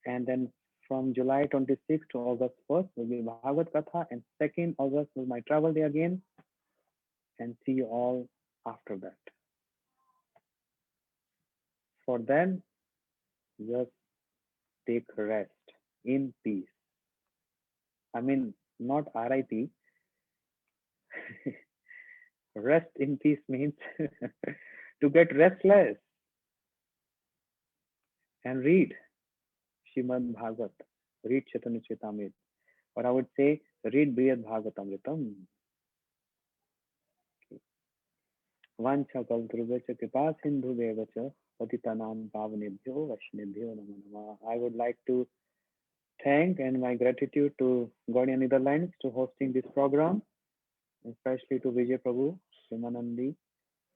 And then from July 26th to August 1st will be Bhagavad Katha, and 2nd August will my travel day again, and see you all after that. For then, just take rest in peace. I mean, not RIP. Rest in peace means to get restless and read Srimad Bhagavat, read Chaitanya Charitamrita, or I would say read Brihad Bhagavatamritam. Vancha kaltrubhacha kripa sindhu devacha patitanam pavanebhyo vaishnebhyo namo namah. I would like to thank and my gratitude to Gaudiya Netherlands to hosting this program, especially to Vijay Prabhu, Simanandi,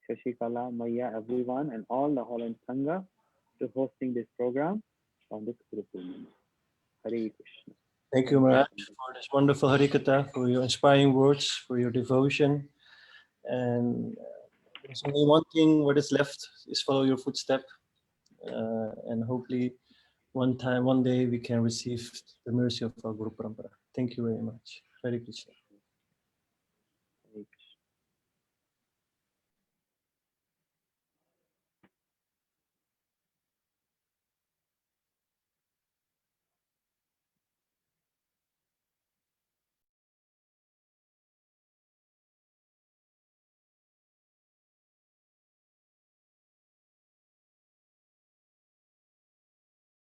Shashikala, Maya, everyone, and all the Holland Sangha to hosting this program on this Guru Purnima. Hare Krishna.
Thank you, Maharaj, for this wonderful Harikatha, for your inspiring words, for your devotion. And there's only one thing what is left is follow your footstep. And hopefully one day we can receive the mercy of our Guru Parampara. Thank you very much. Hare Krishna.